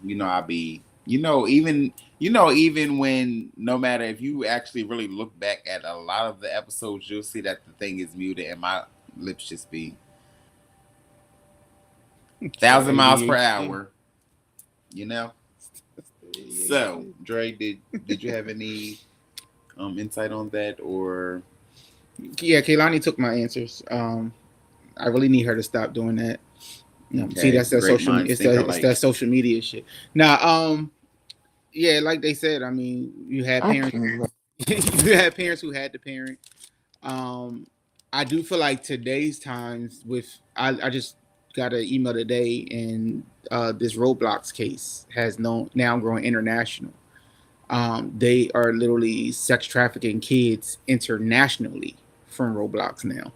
Even when, no matter if you actually really look back at a lot of the episodes, you'll see that the thing is muted and my lips just be 1,000 miles per hour. You know. So, Dre, did you have any insight on that, or? Yeah, Kaylani took my answers. I really need her to stop doing that. Okay, see, that's that great social. minds It's think that alike. that social media shit. Now, yeah, like they said, I mean, you had I parents, can- you had parents who had to parent. Um, I do feel like today's times I just got an email today, and this Roblox case has now grown international. They are literally sex trafficking kids internationally from Roblox now.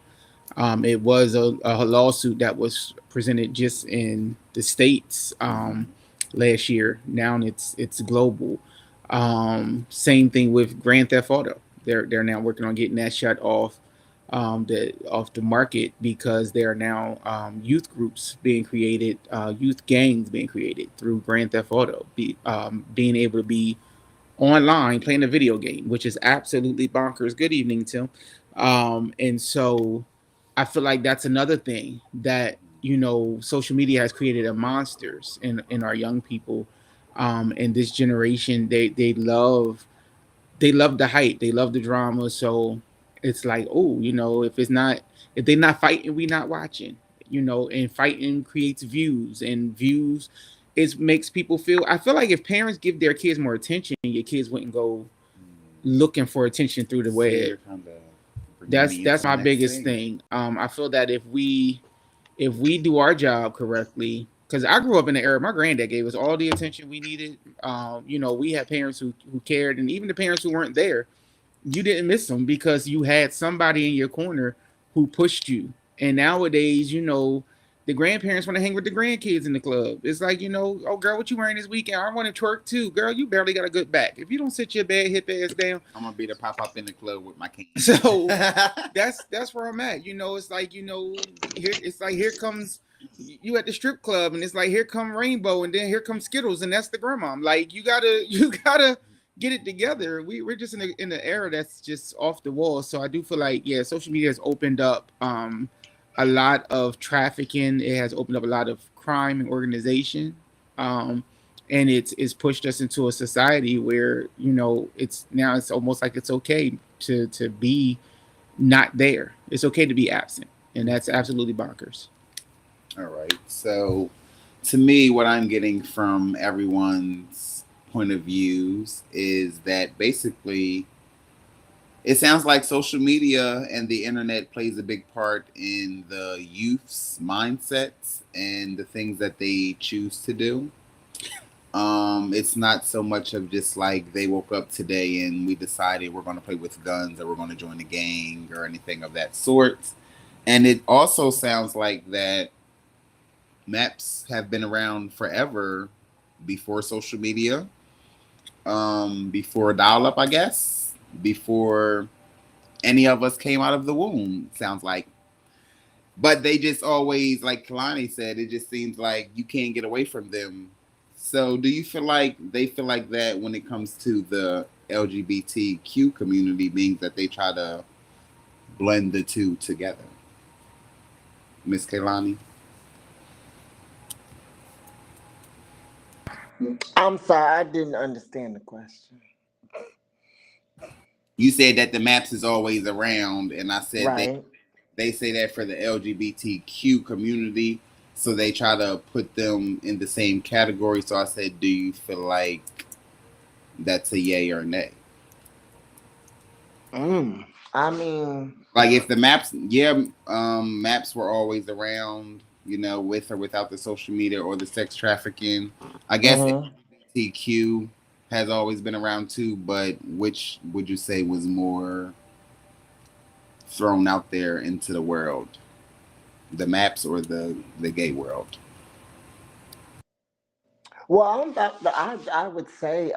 It was a lawsuit that was presented just in the states last year. Now it's global. Same thing with Grand Theft Auto. They're now working on getting that shut off the market, because there are now youth groups being created, youth gangs being created through Grand Theft Auto, being able to be online playing a video game, which is absolutely bonkers. Good evening, Tim. And so I feel like that's another thing that, social media has created a monsters in our young people. And this generation, they love the hype, they love the drama. So it's like, oh, if they're not fighting, we not watching. And fighting creates views, and views it makes people feel. I feel like if parents give their kids more attention, your kids wouldn't go looking for attention through the web. That's my biggest thing. I feel that if we do our job correctly, because I grew up in the era, my granddad gave us all the attention we needed. We had parents who cared, and even the parents who weren't there, you didn't miss them because you had somebody in your corner who pushed you. And nowadays, the grandparents want to hang with the grandkids in the club. It's like, oh girl, what you wearing this weekend? I want to twerk too. Girl, you barely got a good back. If you don't sit your bad hip ass down, I'm gonna be the pop up in the club with my cane. So that's where I'm at. It's like, here comes you at the strip club, and it's like, here come Rainbow, and then here comes Skittles, and that's the grandma. I'm like, you gotta get it together. We're just in the era that's just off the wall. So I do feel like, yeah, social media has opened up a lot of trafficking. It has opened up a lot of crime and organization. And it's pushed us into a society where, it's almost like it's okay to be not there. It's okay to be absent. And that's absolutely bonkers. All right. So, to me, what I'm getting from everyone's point of views is that basically it sounds like social media and the internet plays a big part in the youth's mindsets and the things that they choose to do. It's not so much of just like they woke up today and we decided we're going to play with guns or we're going to join a gang or anything of that sort. And it also sounds like that maps have been around forever before social media, before dial-up, I guess, before any of us came out of the womb, sounds like. But they just always, like Kalani said, it just seems like you can't get away from them. So do you feel like they feel like that when it comes to the LGBTQ community, means that they try to blend the two together? Miss Kaylani? I'm sorry, I didn't understand the question. You said that the maps is always around, and I said Right. they say that for the LGBTQ community, so they try to put them in the same category. So I said, do you feel like that's a yay or nay? Um, I'm sorry, I didn't understand the question. You said that the maps is always around, and I said they say that for the LGBTQ community, so they try to put them in the same category. So I said, do you feel like that's a yay or nay? I mean, Like if the maps, maps were always around, with or without the social media or the sex trafficking. I guess mhm. LGBTQ has always been around too, but which would you say was more thrown out there into the world, the maps or the gay world? Well, I would say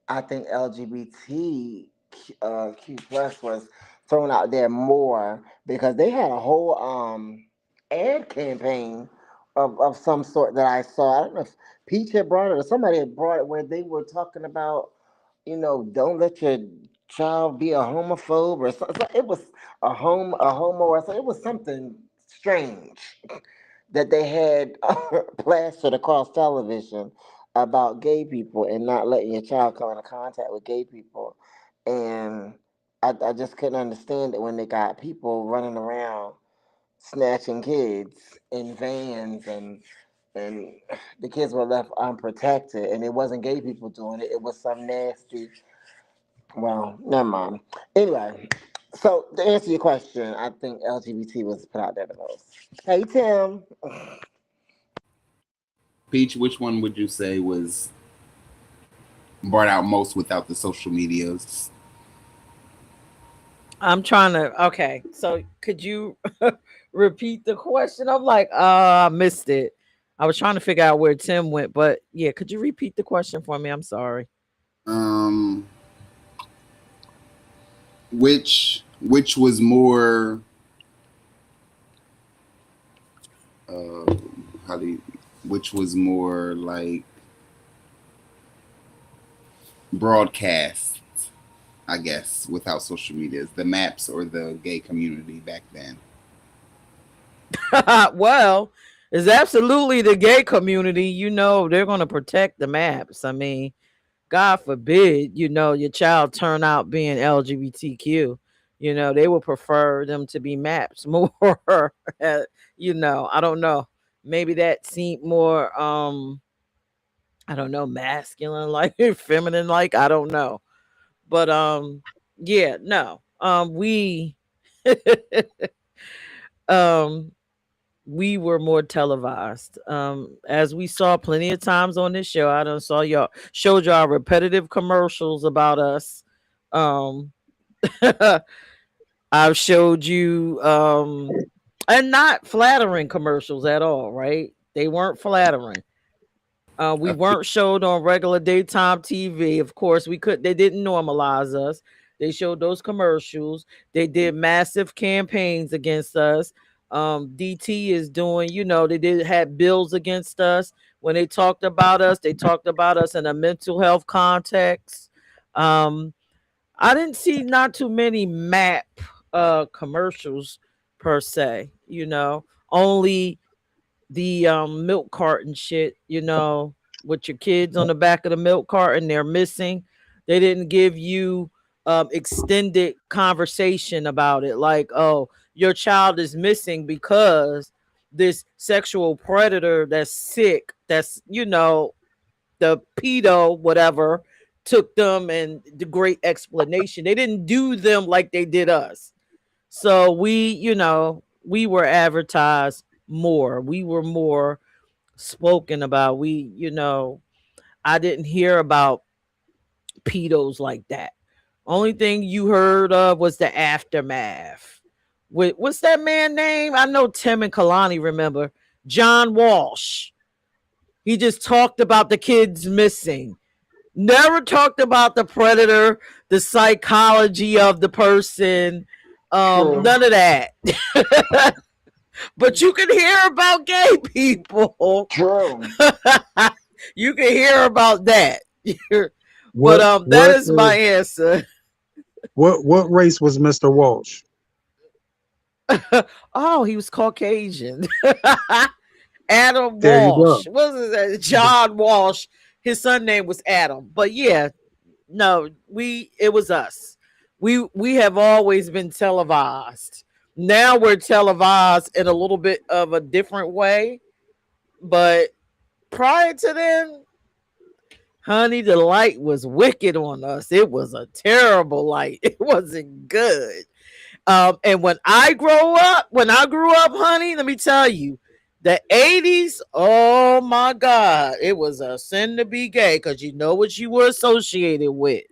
I think LGBT Q plus was thrown out there more because they had a whole ad campaign of some sort that I saw. I don't know if Peach had brought it or somebody had brought it where they were talking about, don't let your child be a homophobe or something. It was a homo or something. It was something strange that they had plastered across television about gay people and not letting your child come into contact with gay people. And I just couldn't understand it when they got people running around snatching kids in vans and the kids were left unprotected and it wasn't gay people doing it, it was some nasty, well, never mind. Anyway, so to answer your question, I think LGBT was put out there the most. Hey Tim. Peach, which one would you say was brought out most without the social medias? I'm trying to. Okay, so could you repeat the question? I'm like, I missed it. I was trying to figure out where Tim went, but yeah, could you repeat the question for me? I'm sorry. Um, which was more uh how do you which was more like broadcast, I guess, without social medias, the maps or the gay community back then? Well, it's absolutely the gay community. They're going to protect the maps. I mean, God forbid, your child turn out being LGBTQ. They would prefer them to be maps more. I don't know. Maybe that seemed more, I don't know, masculine like, feminine like. I don't know, but yeah, no, um, we were more televised. As we saw plenty of times on this show, I done saw y'all showed y'all repetitive commercials about us. Um, I've showed you and not flattering commercials at all, right? They weren't flattering. We A few, weren't showed on regular daytime TV. Of course, they didn't normalize us. They showed those commercials. They did massive campaigns against us. DT is doing, they did had bills against us. When they talked about us, they talked about us in a mental health context. Um, I didn't see not too many map commercials per se, only the milk carton shit, with your kids on the back of the milk carton, they're missing. They didn't give you extended conversation about it. Like, oh, your child is missing because this sexual predator that's sick, that's, the pedo, whatever, took them and the great explanation. They didn't do them like they did us. So we were advertised more. We were more spoken about. I didn't hear about pedos like that. Only thing you heard of was the aftermath. What's that man name? I know Tim and Kalani remember. John Walsh. He just talked about the kids missing. Never talked about the predator, the psychology of the person. True. None of that. But you can hear about gay people. True. You can hear about that. But What that what is my answer. what race was Mr. Walsh? Oh, he was Caucasian. Adam There you go. Walsh. What was that? John Walsh. His son name was Adam. But yeah, no, it was us. We have always been televised. Now we're televised in a little bit of a different way. But prior to then, Honey, the light was wicked on us. It was a terrible light. It wasn't good. And when I grew up, honey, let me tell you, the 80s, oh my God, it was a sin to be gay because you know what you were associated with.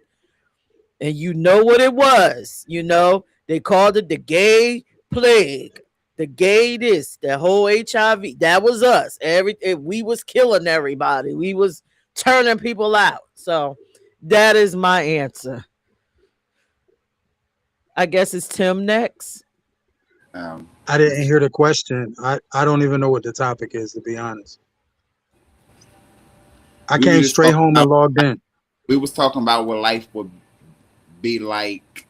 And you know what it was. You know, they called it the gay plague, the gay this, the whole HIV. That was us. We was killing everybody. We was turning people out. So that is my answer. I guess it's Tim next. I didn't hear the question. I don't even know what the topic is, to be honest. I We were came just straight talking home about, and logged in. we was talking about what life would be like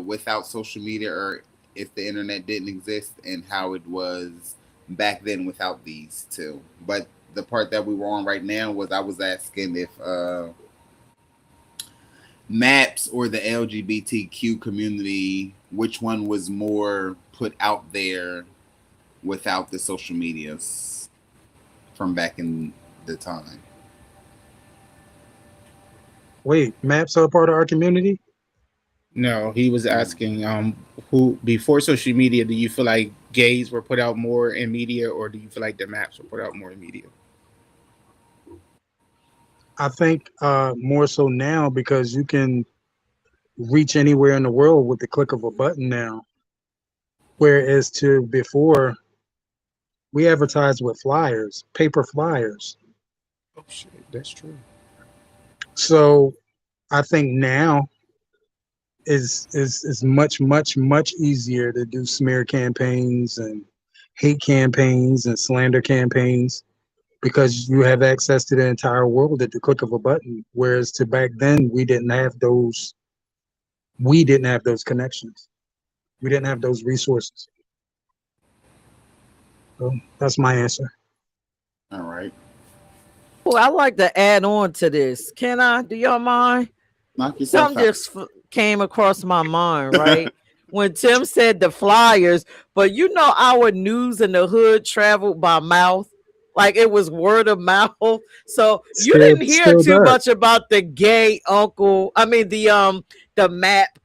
without social media, or if the internet didn't exist, and how it was back then without these two. But the part that we were on right now was I was asking if MAPS or the LGBTQ community, which one was more put out there without the social medias from back in the time. Wait, maps are a part of our community? No, he was asking who before social media, do you feel like gays were put out more in media, or do you feel like the maps were put out more in media? I think more so now because you can reach anywhere in the world with the click of a button now. Whereas to before, we advertised with flyers, paper flyers. Oh shit, that's true. So I think now is much easier to do smear campaigns and hate campaigns and slander campaigns because you have access to the entire world at the click of a button. Whereas to back then, we didn't have those connections. We didn't have those resources. So that's my answer. All right. Oh, I like to add on to this. Can I? Do y'all mind? Knock yourself Something out. just came across my mind, right? When Tim said the flyers, but you know, our news in the hood traveled by mouth. Like it was word of mouth. So you didn't hear Still too does. much about the gay uncle. I mean the map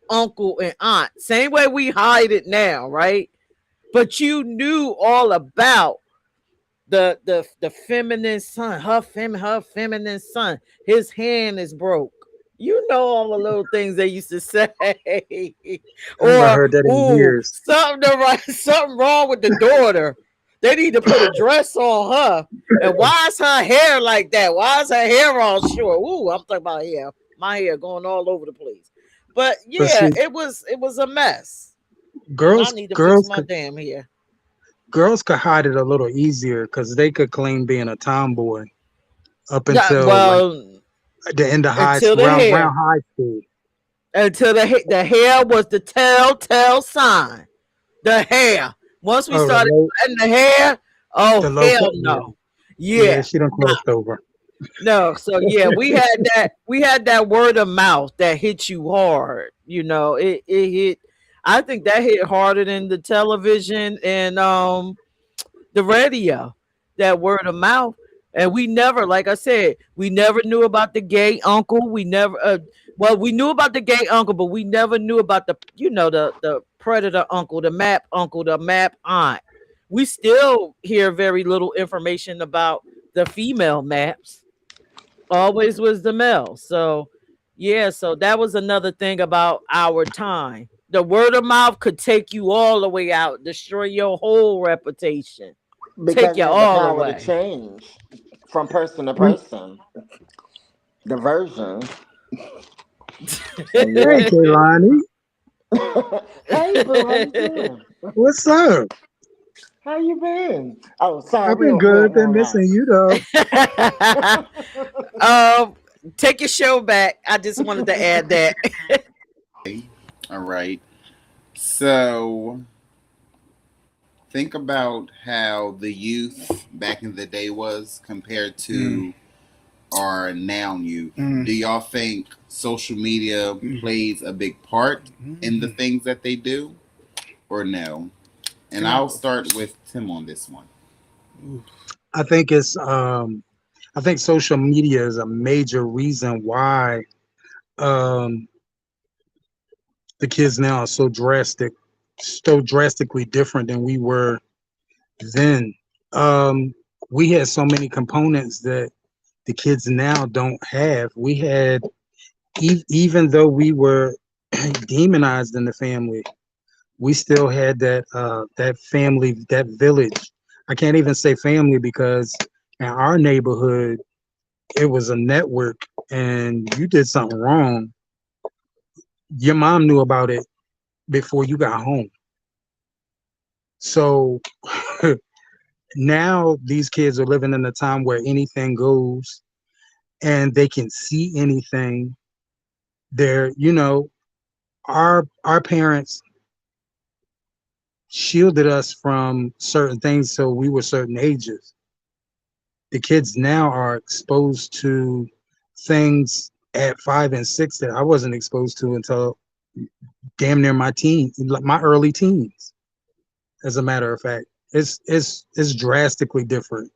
uncle and aunt. Same way we hide it now, right? But you knew all about the feminine son, her feminine son. His hand is broke. You know all the little things they used to say, I haven't or heard that in ooh, years. something wrong with the daughter. They need to put a dress on her. And why is her hair like that? Why is her hair all short? Ooh, I'm talking about hair. My hair going all over the place. But But yeah, see, it was a mess. And I girls need to fix girls my could damn hair. girls could hide it a little easier because they could claim being a tomboy up Yeah, until like well, the end of until the round hair. high school. Until the hair was the telltale sign. The hair. Once we Oh, started cutting the hair, the oh low hell cut. Yeah, no. yeah, Yeah. she done crossed over. No. So yeah, we had that word of mouth that hit you hard. You know, it hit, I think that hit harder than the television and the radio, that word of mouth. And we never, like I said, we never knew about the gay uncle. We never, well, we knew about the gay uncle, but we never knew about the, you know, the predator uncle, the map aunt. We still hear very little information about the female maps. Always was the male. So, yeah, so that was another thing about our time. The word of mouth could take you all the way out, destroy your whole reputation, take Because you it had the all power to away. change from person to We, person. The version. So hey, yeah. Kaylani, Hey boo, how you doing? what's up? How you been? Oh, sorry, I've been we good. don't Been on missing you though. Take your show back. I just wanted to add that. All right. So think about how the youth back in the day was compared to our now youth. Do y'all think social media plays a big part in the things that they do, or no? And I'll start with Tim on this one. I think it's I think social media is a major reason why um, the kids now are so drastically different than we were then. We had so many components that the kids now don't have. We had, even though we were demonized in the family, we still had that family, that village. I can't even say family because in our neighborhood it was a network, and you did something wrong, your mom knew about it before you got home. So now these kids are living in a time where anything goes and they can see anything. They're, our parents shielded us from certain things so we were certain ages. The kids now are exposed to things at 5 and 6 that I wasn't exposed to until damn near my early teens. As a matter of fact, it's drastically different,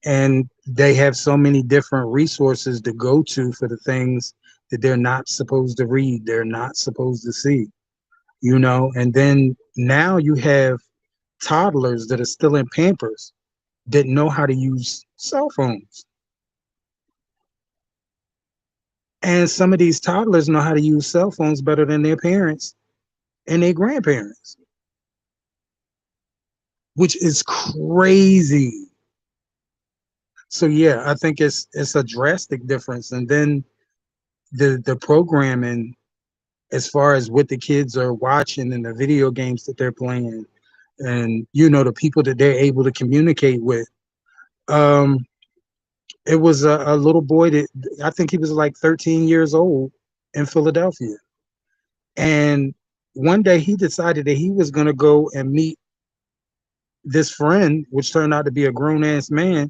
and they have so many different resources to go to for the things that they're not supposed to read, they're not supposed to see, and then now you have toddlers that are still in Pampers that know how to use cell phones. And some of these toddlers know how to use cell phones better than their parents and their grandparents, which is crazy. So yeah, I think it's a drastic difference. And then the programming, as far as what the kids are watching and the video games that they're playing, and the people that they're able to communicate with. It was a little boy that I think he was like 13 years old in Philadelphia. And one day he decided that he was going to go and meet this friend, which turned out to be a grown ass man,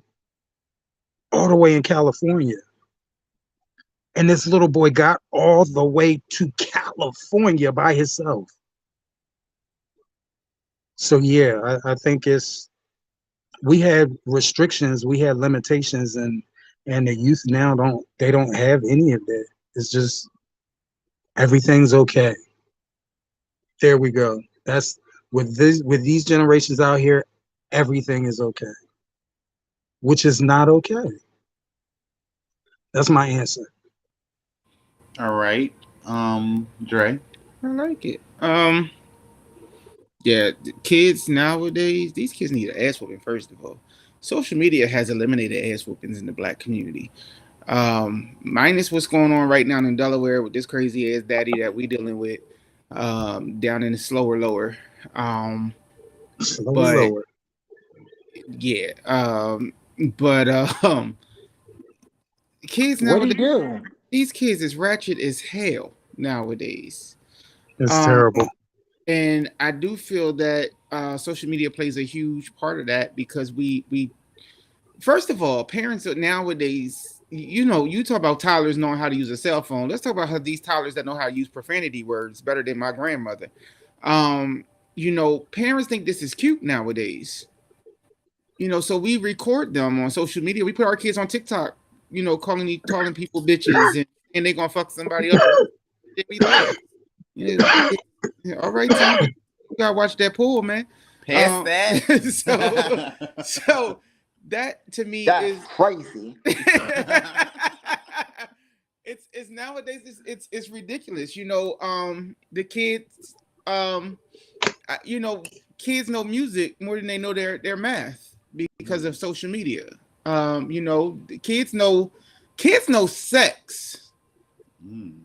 all the way in California. And this little boy got all the way to California by himself. So yeah, I think we had restrictions, we had limitations, and the youth now don't have any of that. It's just everything's okay. There we go. That's with these generations out here, everything is okay, which is not okay. That's my answer. All right. Dre. I like it. Yeah, kids nowadays, these kids need an ass whooping. First of all, social media has eliminated ass whoopings in the black community. Minus what's going on right now in Delaware with this crazy ass daddy that we dealing with, down in the slower lower. But Lower. yeah, but kids nowadays, do? these kids is ratchet as hell nowadays. It's terrible. And I do feel that social media plays a huge part of that because we first of all, parents nowadays, you talk about toddlers knowing how to use a cell phone. Let's talk about how these toddlers that know how to use profanity words better than my grandmother. Parents think this is cute nowadays. So we record them on social media. We put our kids on TikTok, calling people bitches and they gonna fuck somebody up. All right, Tom, you gotta watch that pool, man. Pass that. so that to me is crazy. It's nowadays it's ridiculous. The kids, kids know music more than they know their math because of social media. The kids know sex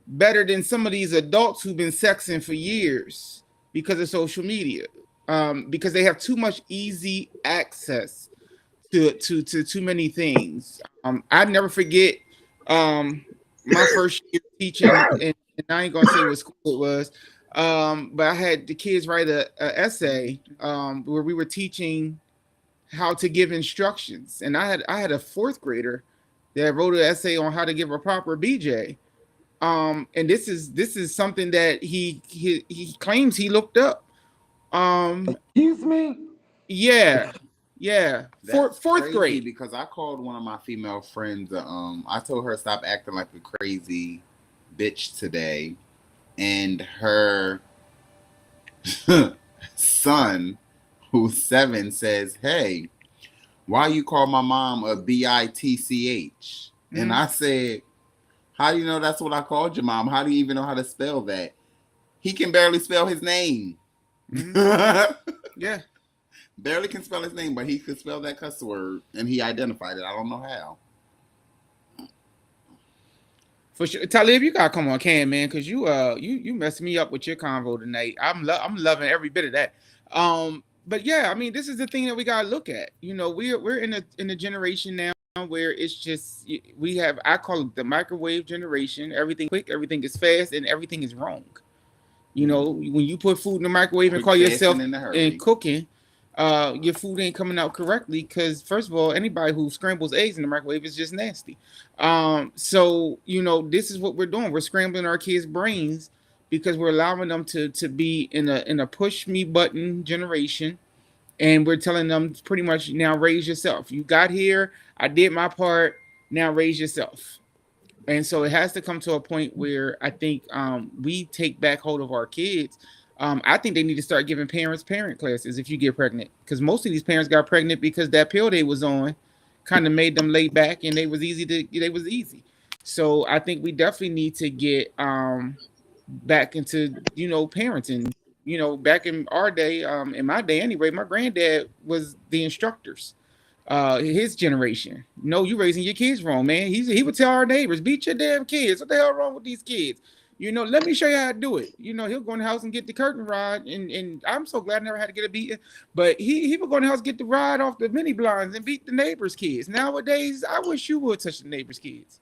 better than some of these adults who've been sexing for years because of social media, because they have too much easy access to too many things. I never forget my first year teaching, and I ain't gonna say what school it was, but I had the kids write a essay where we were teaching how to give instructions, and I had a fourth grader that wrote an essay on how to give a proper BJ. And this is something that he claims he looked up. Excuse me? Yeah. Yeah, That's fourth crazy grade. because I called one of my female friends. I told her stop acting like a crazy bitch today, and her son, who's 7, says, "Hey, why you call my mom a bitch?" And I said, "How do you know that's what I called your mom? How do you even know how to spell that?" He can barely spell his name. Yeah. Barely can spell his name, but he could spell that cuss word, and he identified it. I don't know how. For sure, Talib, you gotta come on, Cam, man, because you messed me up with your convo tonight. I'm loving every bit of that. But yeah, I mean, this is the thing that we gotta look at. You know, we're in a generation now where it's just I call it the microwave generation. Everything quick, everything is fast, and everything is wrong. You know, when you put food in the microwave and call yourself and cooking, your food ain't coming out correctly because first of all, anybody who scrambles eggs in the microwave is just nasty. So you know, this is what we're doing. We're scrambling our kids' brains because we're allowing them to be in a push me button generation, and we're telling them pretty much now raise yourself. You got here, I did my part. Now raise yourself. And so it has to come to a point where I think we take back hold of our kids. I think they need to start giving parents parent classes if you get pregnant, because most of these parents got pregnant because that pill they was on kind of made them lay back, and they was easy. So I think we definitely need to get back into parenting. You know, back in our day, in my day anyway, my granddad was the instructors. His generation. No, you raising your kids wrong, man. He would tell our neighbors, beat your damn kids. What the hell wrong with these kids? You know, let me show you how to do it. You know, he'll go in the house and get the curtain rod, and I'm so glad I never had to get a beating. But he would go in the house, get the rod off the mini blinds, and beat the neighbors' kids. Nowadays, I wish you would touch the neighbors' kids.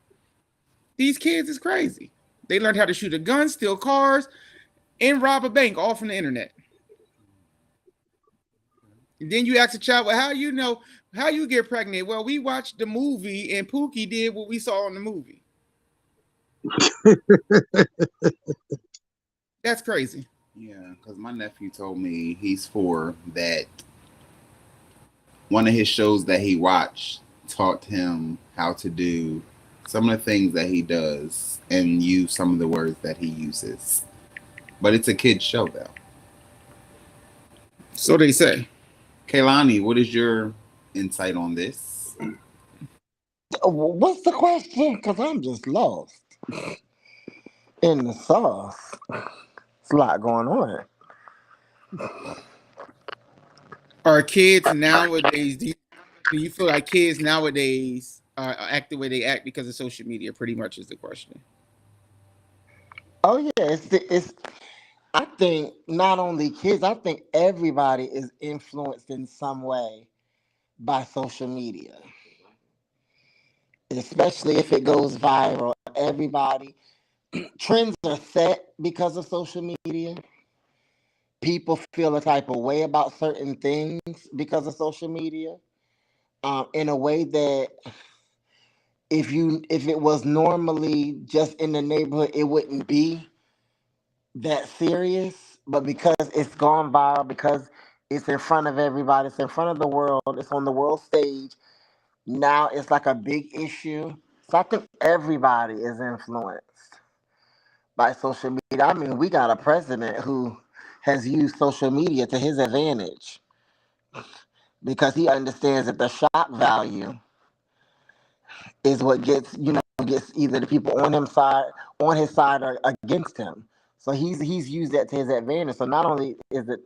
These kids is crazy. They learned how to shoot a gun, steal cars, and rob a bank, all from the internet. And then you ask a child, well, how you get pregnant? Well, we watched the movie and Pookie did what we saw in the movie. That's crazy. Yeah, because my nephew told me he's 4 that one of his shows that he watched taught him how to do some of the things that he does and use some of the words that he uses. But it's a kid's show, though. So they say. Kaylani, what is your insight on this? What's the question? Because I'm just lost in the sauce. It's a lot going on. Are kids nowadays, do you feel like kids nowadays act the way they act because of social media? Pretty much is the question. Oh, yeah. It's I think not only kids, I think everybody is influenced in some way by social media, especially if it goes viral. Everybody, trends are set because of social media. People feel a type of way about certain things because of social media, in a way that if it was normally just in the neighborhood, it wouldn't be that serious. But because it's gone viral, because it's in front of everybody, it's in front of the world, it's on the world stage, now it's like a big issue. So I think everybody is influenced by social media. I mean, we got a president who has used social media to his advantage because he understands that the shock value is what gets either the people on his side or against him. So he's used that to his advantage. So not only is it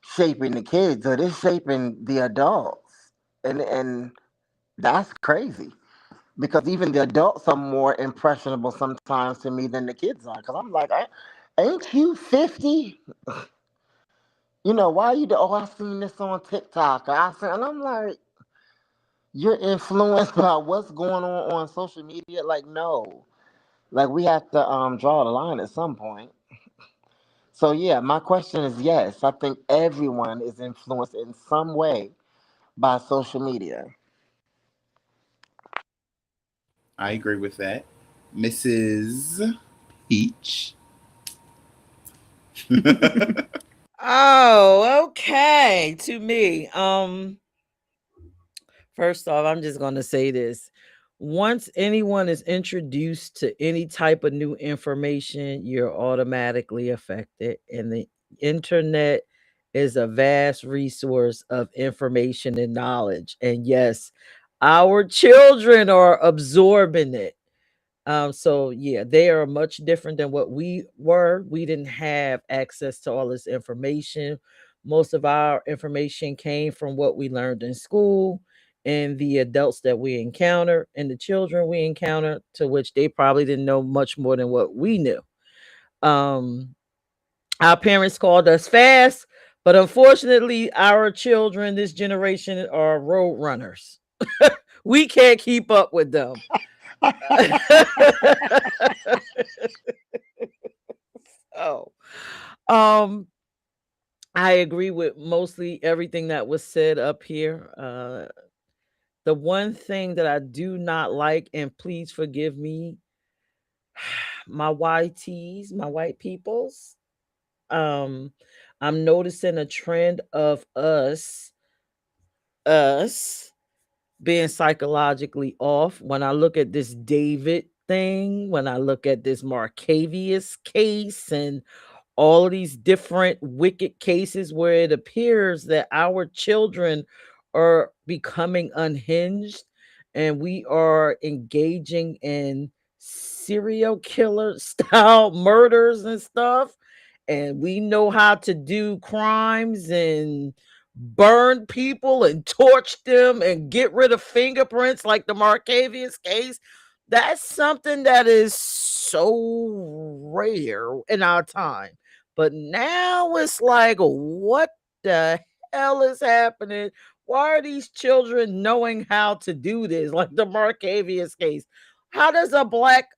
shaping the kids, but it's shaping the adults, and that's crazy because even the adults are more impressionable sometimes to me than the kids are. Because I'm like, ain't you 50? You know, why you? Oh, I seen this on TikTok. And I'm like, you're influenced by what's going on social media. Like, no, like we have to draw the line at some point. So yeah, my question is yes. I think everyone is influenced in some way by social media. I agree with that. Mrs. Peach. Oh, okay. To me, First off, I'm just going to say this. Once anyone is introduced to any type of new information, you're automatically affected. And the internet is a vast resource of information and knowledge. And yes, our children are absorbing it. So yeah, they are much different than what we were. We didn't have access to all this information. Most of our information came from what we learned in school and the adults that we encountered and the children we encountered, to which they probably didn't know much more than what we knew. Um, our parents called us fast, but unfortunately, our children, this generation, are road runners. We can't keep up with them. Oh, um, I agree with mostly everything that was said up here. The one thing that I do not like, and please forgive me, my YTs, my white peoples. Um, I'm noticing a trend of us being psychologically off. When I look at this David thing, when I look at this Marcavius case and all of these different wicked cases where it appears that our children are becoming unhinged and we are engaging in serial killer style murders and stuff, and we know how to do crimes and burn people and torch them and get rid of fingerprints like the Marcavius case. That's something that is so rare in our time. But now it's like, what the hell is happening? Why are these children knowing how to do this? Like the Marcavius case. How does a black,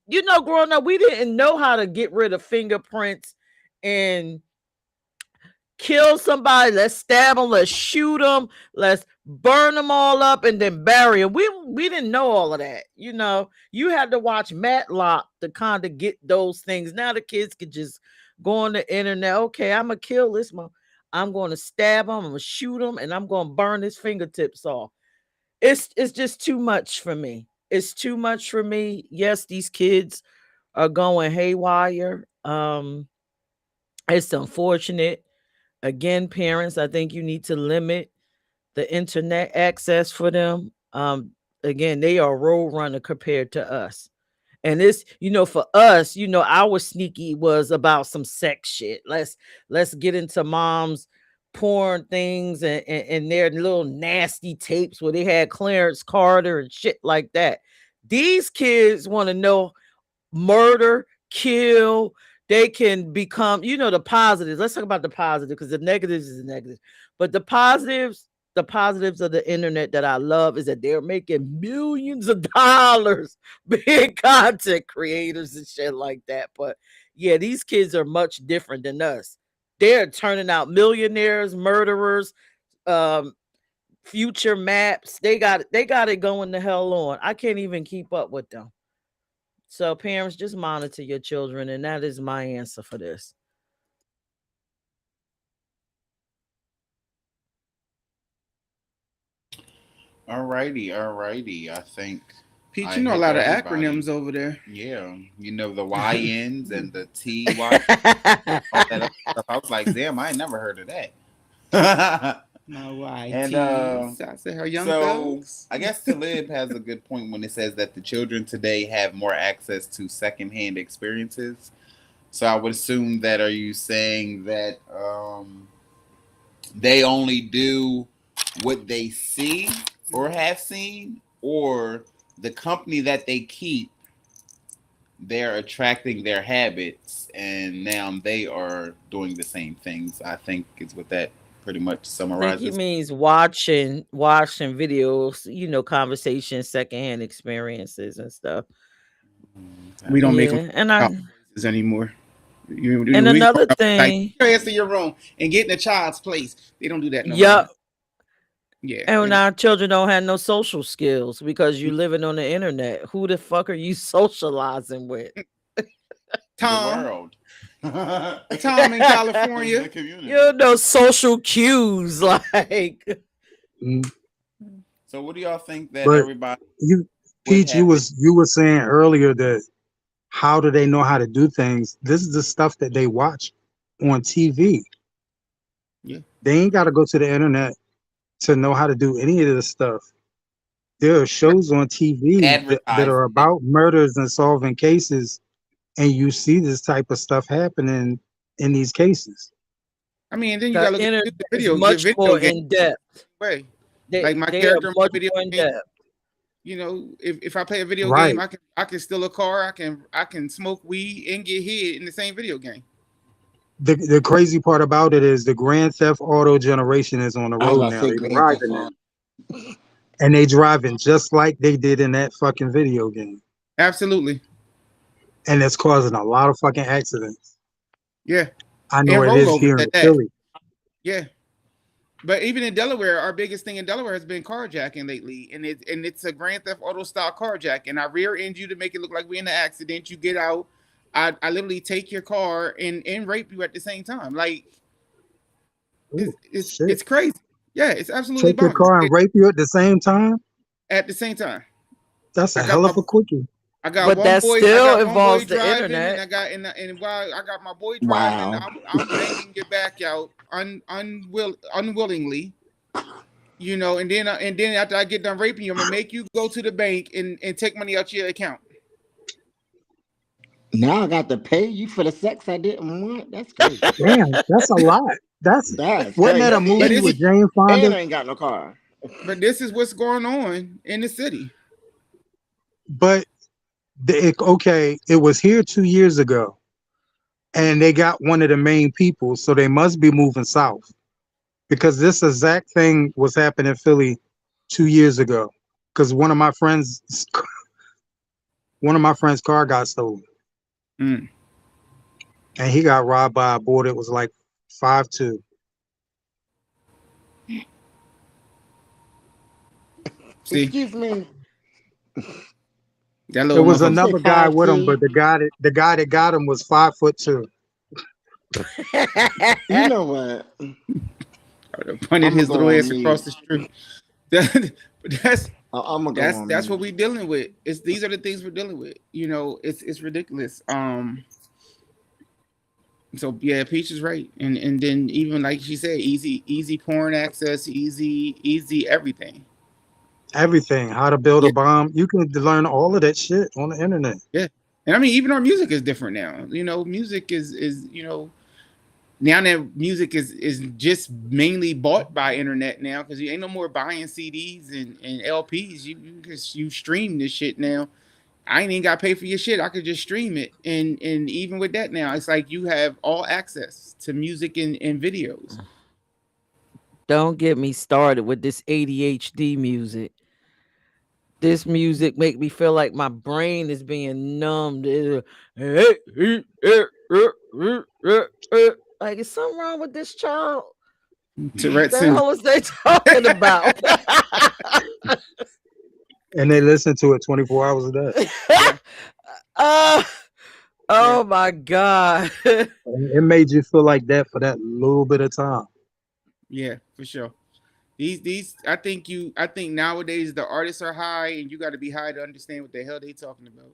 growing up, we didn't know how to get rid of fingerprints and kill somebody. Let's stab them, let's shoot them, let's burn them all up and then bury them. We didn't know all of that. You had to watch Matlock to kind of get those things. Now the kids could just go on the internet. Okay, I'm gonna kill this one. I'm going to stab him, I'm gonna shoot him, and I'm gonna burn his fingertips off. It's just too much for me. It's too much for me. Yes, these kids are going haywire. It's unfortunate. Again, parents, I think you need to limit the internet access for them. Again, they are road runner compared to us. And this, for us, our sneaky was about some sex shit. Let's get into mom's porn things and their little nasty tapes where they had Clarence Carter and shit like that. These kids want to know murder, kill. They can become, the positives. Let's talk about the positive, because the negatives is the negatives. But the positives of the internet that I love is that they're making millions of dollars being content creators and shit like that. But yeah, these kids are much different than us. They're turning out millionaires, murderers, future maps. They got it going the hell on. I can't even keep up with them. So parents, just monitor your children, and that is my answer for this. Alrighty. I think Pete, I you know a hit lot of everybody. acronyms over there. Yeah, the YNs and the TY, all that other stuff. I was like, damn, I ain't never heard of that. My YT. And I said her young so thugs. I guess Talib has a good point when it says that the children today have more access to secondhand experiences. So I would assume that, are you saying that they only do what they see or have seen, or the company that they keep, they're attracting their habits and now they are doing the same things? I think is what that pretty much I think summarizes. he means watching videos, conversations, secondhand experiences and stuff. We don't make Yeah, them and I voices anymore. and another thing, Like, ass to your room and get in the child's place. They don't do that no more. yup. Yeah. And our children don't have no social skills because you living on the internet. Who the fuck are you socializing with? Tom. The world. Tom in California. The community. Social cues like. So what do y'all think that But everybody you, would Peach, you have? were saying earlier that how do they know how to do things? This is the stuff that they watch on TV. Yeah. They ain't got to go to the internet to know how to do any of this stuff. There are Right. shows on TV that are Advertisement. about murders and solving cases, and you see this type of stuff happening in these cases. I mean, and then you The gotta look at internet the is video, much more game in depth. way. They Like my they are character in my much video more in game, depth. you know, if I play a video game, Right. I can steal a car, I can smoke weed and get hit in the same video game. The crazy part about it is the Grand Theft Auto generation is on the I was road about to now. say They Grand Theft driving Auto. now, and they driving just like they did in that fucking video game, Absolutely. and it's causing a lot of fucking accidents. Yeah. I know And it is rollovers here in at that. Philly. Yeah. But even in Delaware, our biggest thing in Delaware has been carjacking lately, and it's a Grand Theft Auto style carjack. And I rear end you to make it look like we're in an accident. You get out, I literally take your car and rape you at the same time. Like Ooh, shit. it's crazy. Yeah, it's absolutely Take your bonkers. car and rape you at the same time? At the same time. That's a I got hell my of a quickie. I got But one that boy. I still got one boy involves the driving, internet. and while I got my boy driving, Wow. I'm banging your back out unwillingly, you know. And then after I get done raping you, I'm gonna make you go to the bank and take money out your account. Now I got to pay you for the sex I didn't want. That's crazy. Damn, that's a lot. That's That's wasn't that crazy. a movie this with is- Jane And Fonda? I ain't got no car. But this is what's going on in the city. But okay, it was here 2 years ago, and they got one of the main people, so they must be moving south because this exact thing was happening in Philly 2 years ago. Because one of my friends' car got stolen, Mm. and he got robbed by a boy that was like 5'2". See, Excuse me. that There little was motherfucker. another guy with him, but the guy that got him was 5'2". You know what? Pointed I'ma his go little on ass mute. across the street. That's I'm gonna go on that's mute. what we dealing with. These are the things we're dealing with. You know, it's ridiculous. So yeah, Peach is right, and then even like she said, easy porn access, easy everything. Everything, how to build Yeah, a bomb. You can learn all of that shit on the internet. yeah. And I mean, even our music is different now. You know, music is you know, now that music is just mainly bought by internet now, because you ain't no more buying CDs and LPs. You stream this shit now. I ain't even got to pay for your shit. I could just stream it, and even with that now, it's like you have all access to music and videos. Don't get me started with this ADHD music. This music make me feel like my brain is being numbed. Like, is something wrong with this child? Tourette The syndrome. hell is they talking about? And they listen to it 24 hours a day. Oh my God. And it made you feel like that for that little bit of time. Yeah, for sure. These I think nowadays the artists are high, and you got to be high to understand what the hell they talking about.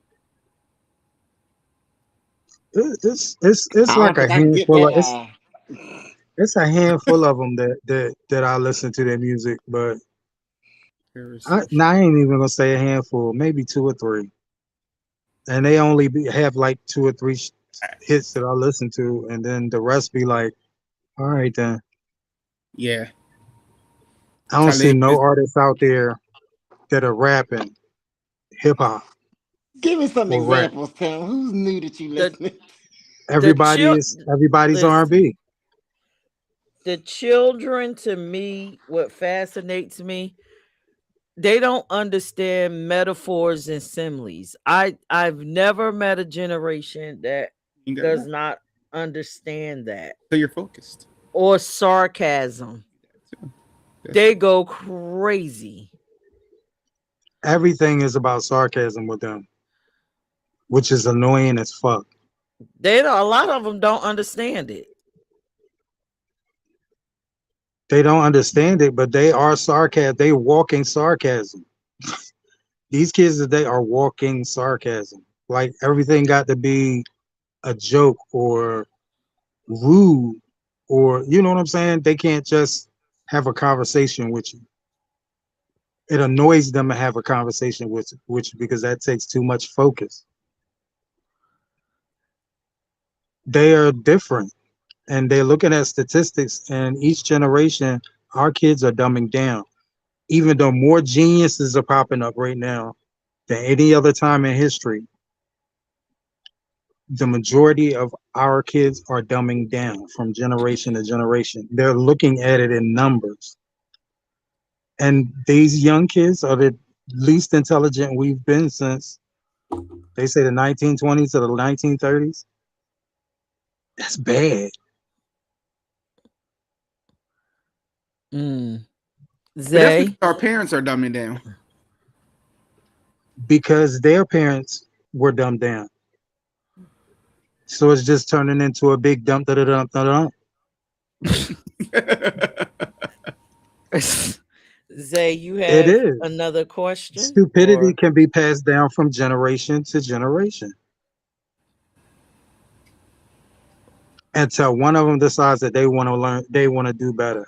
It's I like don't a think I can get handful that of it's a handful of them that I listen to their music, but I ain't even gonna say a handful, maybe 2 or 3, and they only have like 2 or 3 hits that I listen to, and then the rest be like, all right then. Yeah. I don't see no artists out there that are rapping hip hop. Give me some or rap. examples, Tim. Who's new that you listening? Everybody's listen. R&B. The children, to me, what fascinates me, they don't understand metaphors and similes. I've never met a generation that does not understand that. So you're focused. Or sarcasm. They go crazy. Everything is about sarcasm with them, which is annoying as fuck. A lot of them don't understand it. They don't understand it, but they are sarcasm. They walking sarcasm. These kids today are walking sarcasm. Like everything got to be a joke or rude, or you know what I'm saying? They can't just have a conversation with you. It annoys them to have a conversation with you because that takes too much focus. They are different, and they're looking at statistics, and each generation, our kids are dumbing down. Even though more geniuses are popping up right now than any other time in history, the majority of our kids are dumbing down from generation to generation. They're looking at it in numbers. And these young kids are the least intelligent we've been since, they say, the 1920s to the 1930s. That's bad. Mm. But that's because Zay, our parents are dumbing down. Because their parents were dumbed down. So it's just turning into a big dump da da dump da dump. Zay, you It have is. another question, Stupidity or can be passed down from generation to generation until one of them decides that they want to learn, they want to do better,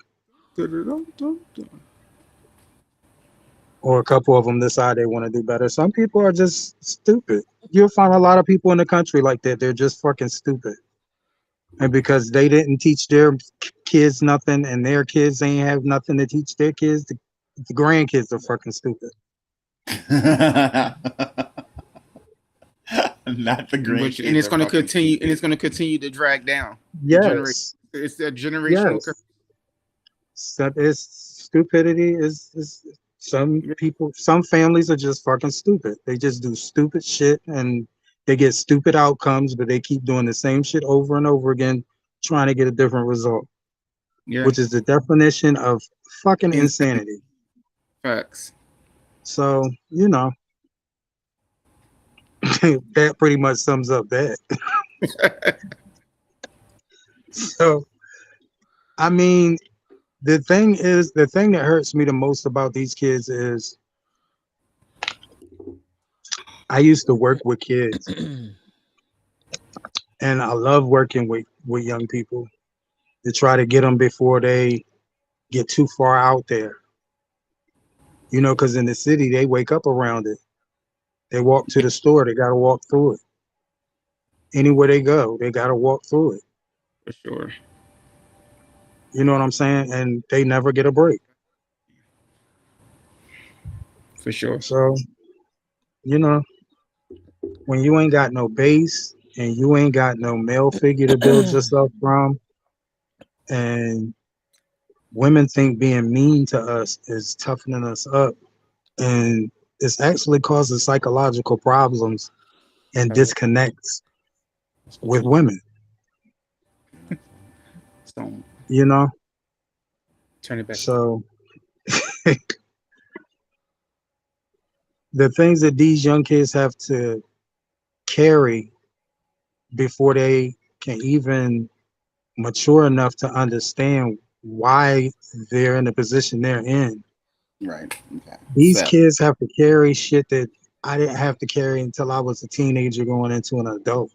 or a couple of them decide they want to do better. Some people are just stupid. You'll find a lot of people in the country like that. They're just fucking stupid. And because they didn't teach their kids nothing, and their kids ain't have nothing to teach their kids, the grandkids are fucking stupid. Not the Which, grandkids. and it's are going to fucking continue, stupid. and it's going to continue to drag down the generation. Yes. It's a generational curse. Yes. So it's stupidity is some people, some families are just fucking stupid. They just do stupid shit and they get stupid outcomes, but they keep doing the same shit over and over again, trying to get a different result, Yeah. which is the definition of fucking Insanity. insanity. Facts. So, you know, that pretty much sums up that. So, I mean, the thing that hurts me the most about these kids is I used to work with kids, and I love working with young people to try to get them before they get too far out there. You know, because in the city, they wake up around it. They walk to the store, they got to walk through it. Anywhere they go, they got to walk through it. For sure. You know what I'm saying? And they never get a break. For sure. So, you know, when you ain't got no base and you ain't got no male figure to build yourself from, and women think being mean to us is toughening us up, and it's actually causing psychological problems and disconnects with women, So you know? turn it back. So the things that these young kids have to carry before they can even mature enough to understand why they're in the position they're in. Right. Okay. These So, kids have to carry shit that I didn't have to carry until I was a teenager going into an adult.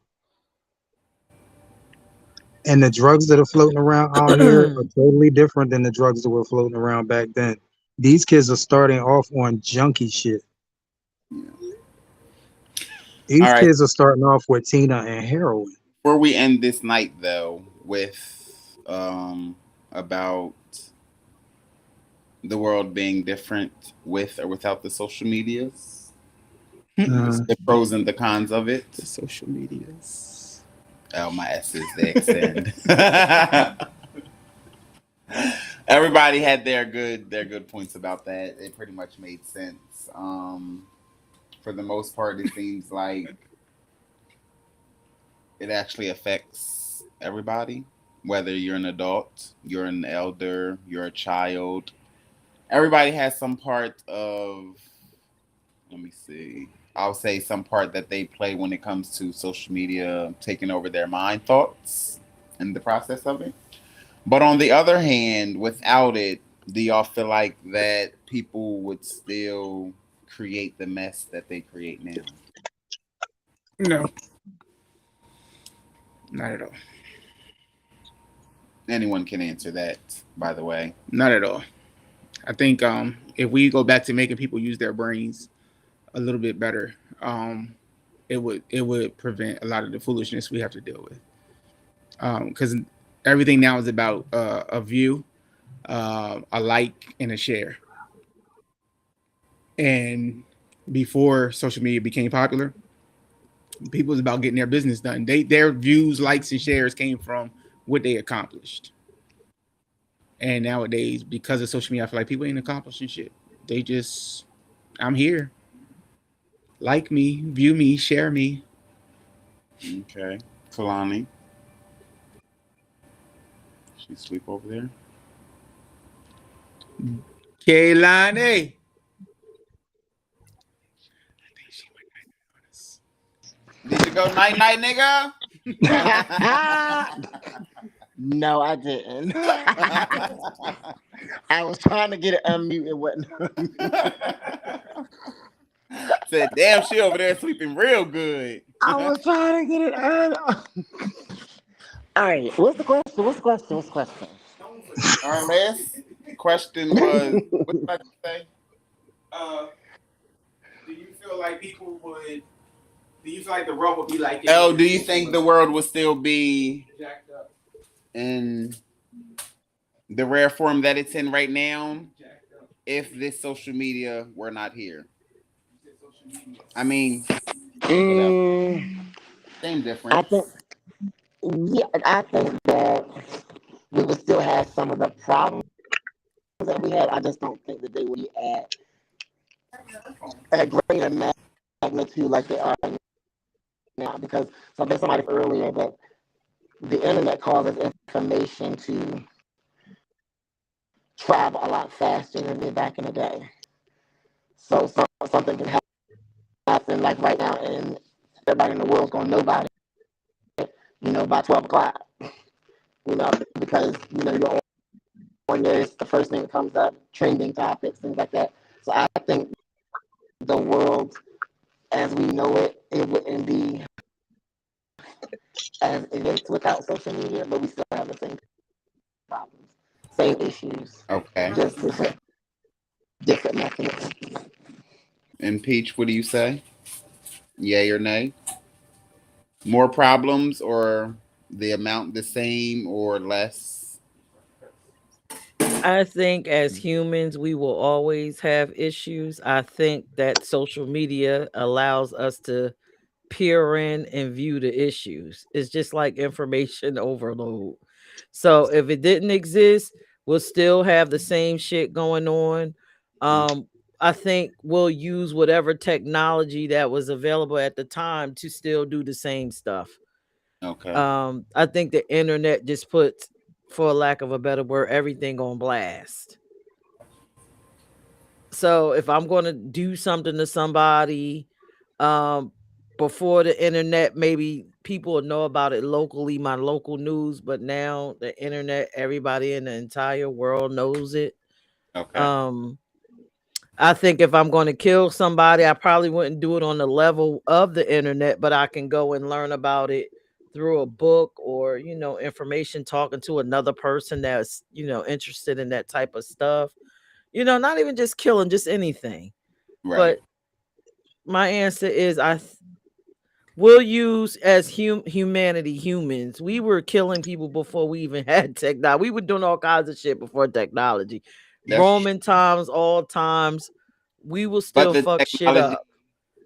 And the drugs that are floating around out here are totally different than the drugs that were floating around back then. These kids are starting off on junkie shit. These all right. kids are starting off with Tina and heroin. Before we end this night, though, with about the world being different with or without the social medias, the pros and the cons of it. The social medias. Oh, my S's, they extend. Everybody had their good points about that. It pretty much made sense. For the most part, it seems like it actually affects everybody, whether you're an adult, you're an elder, you're a child. Everybody has some part of, let me see, I'll say some part that they play when it comes to social media taking over their mind thoughts in the process of it. But on the other hand, without it, do y'all feel like that people would still create the mess that they create now? No, not at all. Anyone can answer that, by the way. Not at all. I think if we go back to making people use their brains a little bit better, it would prevent a lot of the foolishness we have to deal with. Because everything now is about a view, a like, and a share. And before social media became popular, people was about getting their business done. Their views, likes, and shares came from what they accomplished. And nowadays, because of social media, I feel like people ain't accomplishing shit. They just, I'm here. Like me, view me, share me. Okay. Kalani. She sleep over there. Kaylani. Did you go night night, nigga? No, I didn't. I was trying to get it unmuted. It wasn't. Said, damn, she over there sleeping real good. I was trying to get it on. All right. What's the question? What's the question? Ernest, question was, what did I say? Do you feel like people would? Do you feel like the world would be like? Oh, do you think the world would still be jacked up in the rare form that it's in right now if this social media were not here? I mean, same difference. I think that we would still have some of the problems that we had. I just don't think that they would be at greater magnitude like they are now. Because somebody earlier that the internet causes information to travel a lot faster than it did back in the day. So something can happen like right now, and everybody in the world's gonna know about it, by 12 o'clock. Because you're on there, it's the first thing that comes up, trending topics, things like that. So I think the world as we know it, it wouldn't be as it is without social media, but we still have the same problems, same issues. Okay. Just different mechanisms. And Peach, what do you say? Yay or nay? More problems, or the amount the same or less? I think as humans, we will always have issues. I think that social media allows us to peer in and view the issues. It's just like information overload. So if it didn't exist, we'll still have the same shit going on. I think we'll use whatever technology that was available at the time to still do the same stuff. Okay. I think the internet just puts, for lack of a better word, everything on blast. So if I'm going to do something to somebody, before the internet, maybe people will know about it locally, my local news, but now the internet, everybody in the entire world knows it. Okay. I think if I'm going to kill somebody, I probably wouldn't do it on the level of the internet, but I can go and learn about it through a book or, information, talking to another person that's, interested in that type of stuff. Not even just killing, just anything. Right. But my answer is we'll use as humanity, humans. We were killing people before we even had technology. We were doing all kinds of shit before technology. Roman times, all times, we will still fuck shit up.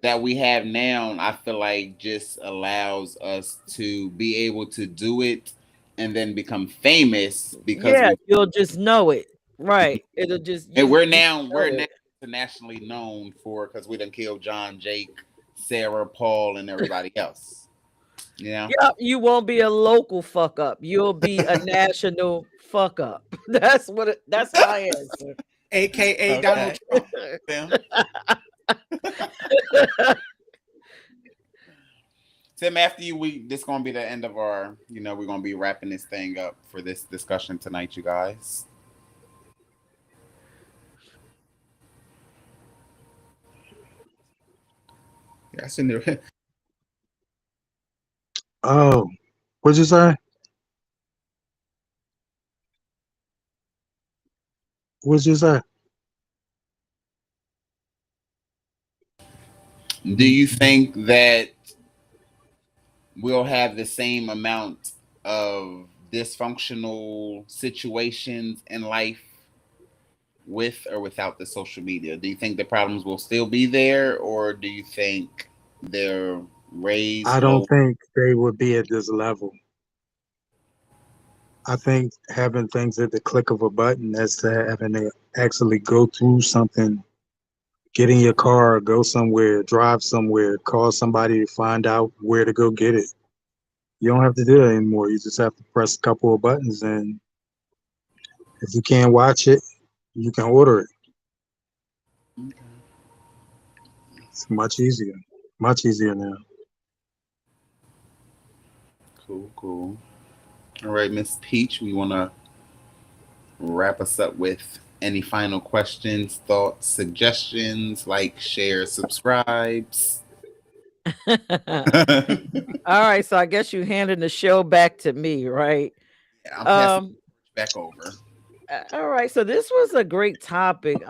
That we have now, I feel like just allows us to be able to do it and then become famous because you'll just know it. Right. It'll just and we're now internationally known for because we done killed John, Jake, Sarah, Paul, and everybody else. Yeah. You won't be a local fuck up. You'll be a national fuck up. That's my answer. AKA Donald Trump. Tim, after you, this gonna be the end of our. We're gonna be wrapping this thing up for this discussion tonight, you guys. Yeah, I seen there. Oh, what'd you say? What'd you say? Do you think that we'll have the same amount of dysfunctional situations in life with or without the social media? Do you think the problems will still be there, or do you think they're raised I don't low? think they would be at this level. I think having things at the click of a button, that's to having to actually go through something, get in your car, go somewhere, drive somewhere, call somebody to find out where to go get it. You don't have to do that anymore. You just have to press a couple of buttons, and if you can't watch it, you can order it. It's much easier now. Cool. All right, Miss Peach, we want to wrap us up with any final questions, thoughts, suggestions, like, share, subscribes. All right, so I guess you handing the show back to me, right? Yeah, I'm passing back over. All right, so this was a great topic.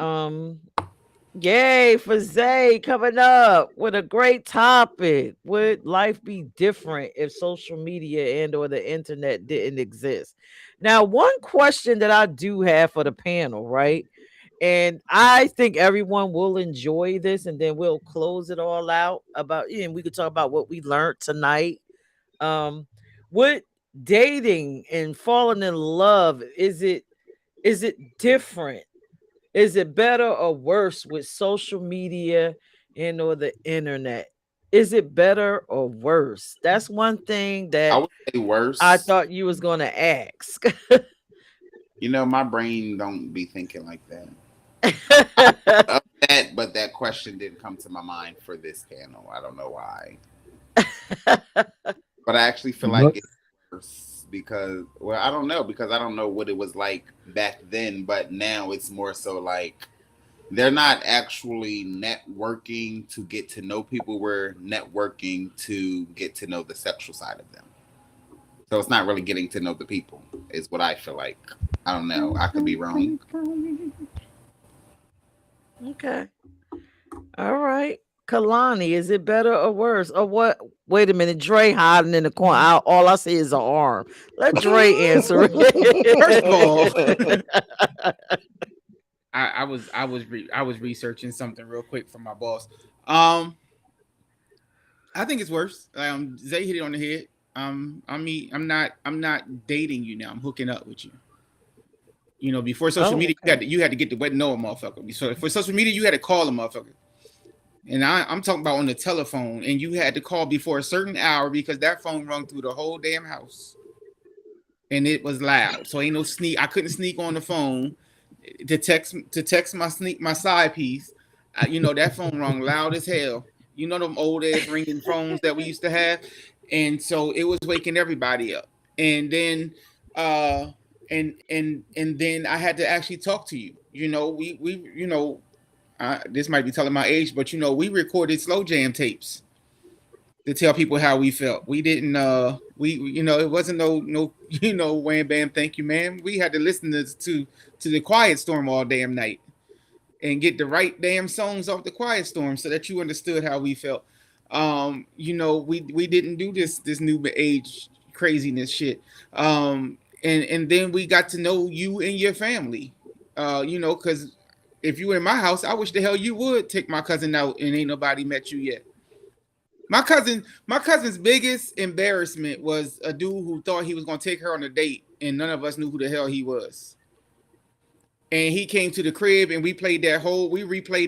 Yay for Zay coming up with a great topic. Would life be different if social media and or the internet didn't exist? Now, one question that I do have for the panel, right? And I think everyone will enjoy this, and then we'll close it all out about, and we could talk about what we learned tonight. What dating and falling in love, is it different? Is it better or worse with social media and or the internet? Is it better or worse? That's one thing I that would say worse. I thought you was gonna ask. My brain don't be thinking like that. But that question didn't come to my mind for this panel. I don't know why. But I actually feel like it's worse because, well, I don't know, because I don't know what it was like back then, but now it's more so like they're not actually networking to get to know people. We're networking to get to know the sexual side of them. So it's not really getting to know the people, is what I feel like. I don't know. I could be wrong. Okay. All right. Kalani, is it better or worse? Or what? Wait a minute. Dre hiding in the corner. All I see is an arm. Let Dre answer it. First of all, I was researching something real quick for my boss. I think it's worse. Zay hit it on the head. I'm not dating you now. I'm hooking up with you. Before social media, you had to get to know a motherfucker. So for social media, you had to call a motherfucker. And I'm talking about on the telephone, and you had to call before a certain hour because that phone rung through the whole damn house, and it was loud. So ain't no sneak. I couldn't sneak on the phone to text my side piece. That phone rung loud as hell. Them old ass ringing phones that we used to have, and so it was waking everybody up. And then and then I had to actually talk to you. This might be telling my age, but we recorded slow jam tapes to tell people how we felt. We didn't it wasn't no wham bam thank you ma'am. We had to listen to the Quiet Storm all damn night and get the right damn songs off the Quiet Storm so that you understood how we felt. We didn't do this new age craziness shit. And then we got to know you and your family. Because if you were in my house, I wish the hell you would take my cousin out and ain't nobody met you yet. My cousin's biggest embarrassment was a dude who thought he was gonna take her on a date, and none of us knew who the hell he was. And he came to the crib, and we replayed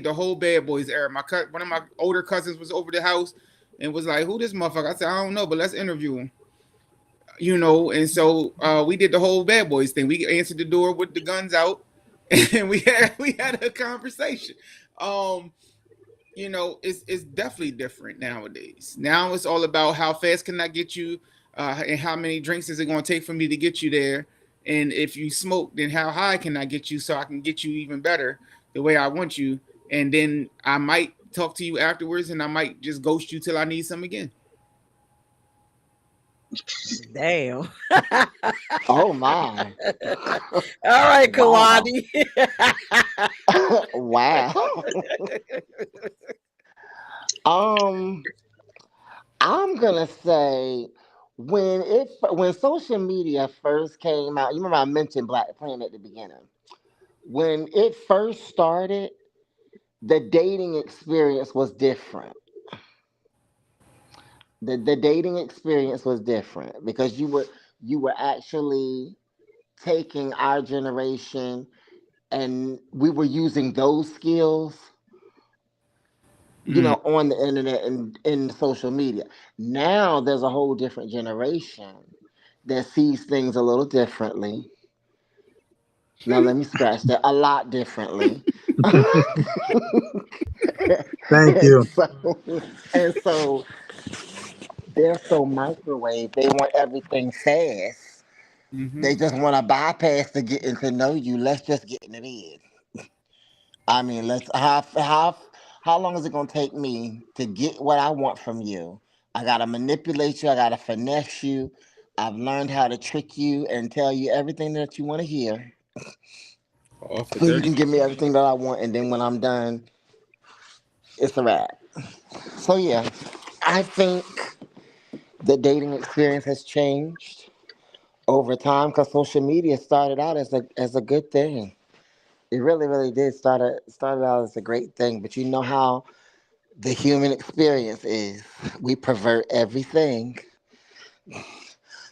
the whole Bad Boys era. One of my older cousins was over the house and was like, "Who this motherfucker?" I said, "I don't know, but let's interview him." And so we did the whole Bad Boys thing. We answered the door with the guns out, and we had a conversation. it's definitely different nowadays. Now it's all about how fast can I get you, and how many drinks is it going to take for me to get you there. And if you smoke, then how high can I get you so I can get you even better the way I want you. And then I might talk to you afterwards, and I might just ghost you till I need some again. Damn. Oh my. All right, Wow. Kalani. Wow. Um, I'm gonna say when social media first came out, you remember I mentioned Black Planet at the beginning. When it first started, the dating experience was different. The dating experience was different because you were actually taking our generation and we were using those skills, Mm. on the internet and in social media. Now there's a whole different generation that sees things a little differently. Now let me scratch that, a lot differently. Thank and you. so and so they're so microwave. They want everything fast. Hmm. They just want to bypass the getting to know you. Let's just get in it in. I mean, let's how long is it gonna take me to get what I want from you? I gotta manipulate you. I gotta finesse you. I've learned how to trick you and tell you everything that you want to hear, Off for so you 30 can give me seconds. everything that I want. And then when I'm done, it's a wrap. So yeah, I think the dating experience has changed over time because social media started out as a good thing. It really, really did started out as a great thing. But you know how the human experience is. We pervert everything.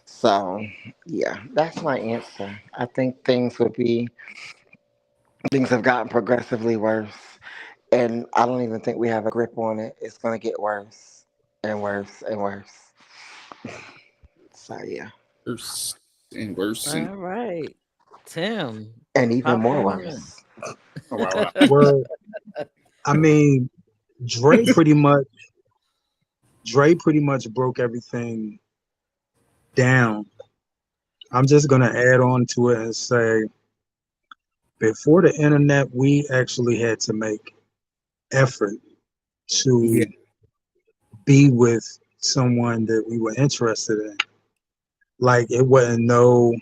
So, yeah, that's my answer. I think things have gotten progressively worse. And I don't even think we have a grip on it. It's going to get worse and worse and worse. So, yeah. Worse and worse and All right. Tim, And even more popcorn in. worse. oh wow. Well, I mean, Dre pretty much Dre pretty much broke everything down. I'm just gonna add on to it and say before the internet, we actually had to make effort Yeah. to be with someone that we were interested in. Like it wasn't no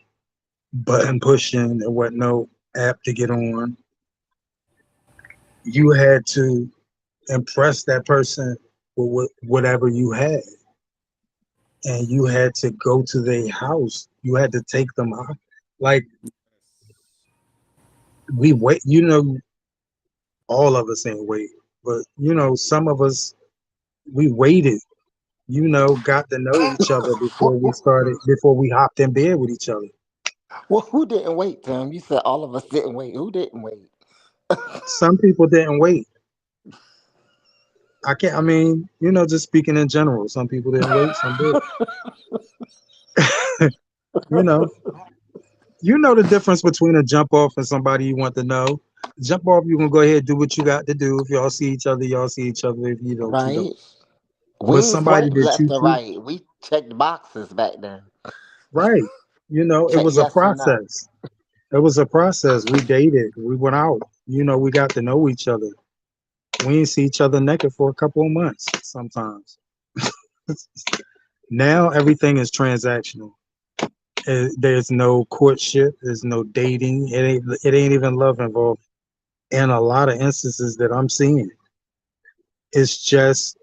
button pushing, it wasn't no app to get on. You had to impress that person with whatever you had. And you had to go to their house. You had to take them out. Like we wait, all of us ain't wait, but some of us we waited. Got to know each other before we hopped in bed with each other. Well, who didn't wait, Tim? You said all of us didn't wait. Who didn't wait? Some people didn't wait. I can't. I mean, just speaking in general, some people didn't wait. Some did. You know, you know the difference between a jump off and somebody you want to know. Jump off, you gonna go ahead and do what you got to do. If y'all see each other, y'all see each other. If you don't, you don't. Right? We But ain't somebody swipe that left you or see, right. We checked boxes back then. right? It Check was a yes or no. process. It was a process. We dated. We went out. We got to know each other. We didn't see each other naked for a couple of months sometimes. Now everything is transactional. There's no courtship. There's no dating. It ain't even love involved. In a lot of instances that I'm seeing, it's just